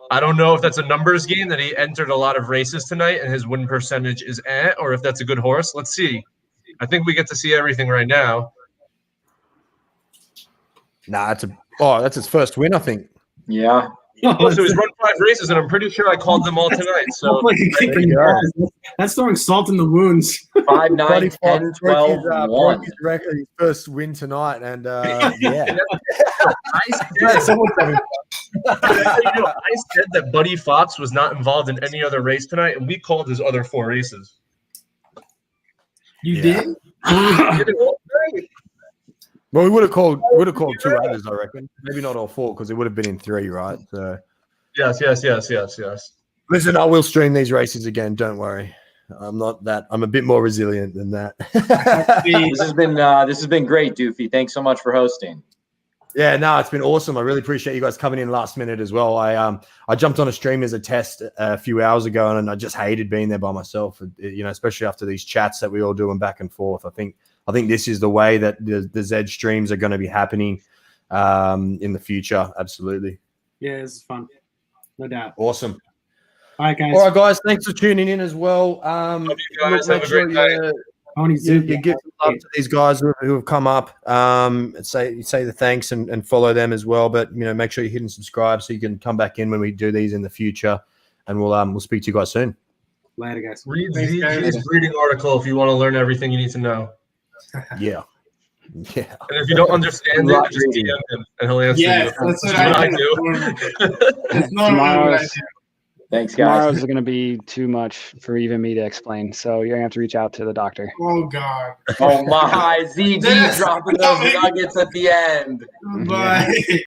I don't know if that's a numbers game that he entered a lot of races tonight and his win percentage is or if that's a good horse. Let's see. I think we get to see everything right now. Nah, that's his first win, I think. Yeah. So he's run 5 races, and I'm pretty sure I called them all tonight. So that's throwing salt in the wounds. 5, 9, 10, 12, 1. His record, his first win tonight, and yeah. I said that Buddy Fox was not involved in any other race tonight, and we called his other 4 races. You did? Well, we would have called 2 others, I reckon. Maybe not all 4, because it would have been in 3, right? So yes. Listen, I will stream these races again. Don't worry. I'm a bit more resilient than that. This has been great, Doofy. Thanks so much for hosting. Yeah, no, it's been awesome. I really appreciate you guys coming in last minute as well. I jumped on a stream as a test a few hours ago, and I just hated being there by myself. Especially after these chats that we all doing back and forth. I think this is the way that the Zed streams are going to be happening in the future. Absolutely. Yeah, it's fun. No doubt. Awesome. All right, guys. All right, guys. Thanks for tuning in as well. Love you guys. Have a great night. You give love to these guys who have come up. Say the thanks and follow them as well. But make sure you hit and subscribe so you can come back in when we do these in the future. And we'll speak to you guys soon. Later, guys. Read ZG's breeding article if you want to learn everything you need to know. Yeah. And if you don't understand it, just DM him and he'll answer you. That's what I do. Thanks, guys. Tomorrow's going to be too much for even me to explain, so you're going to have to reach out to the doctor. Oh, God. Oh, my. ZG dropping those nuggets at the end. Bye.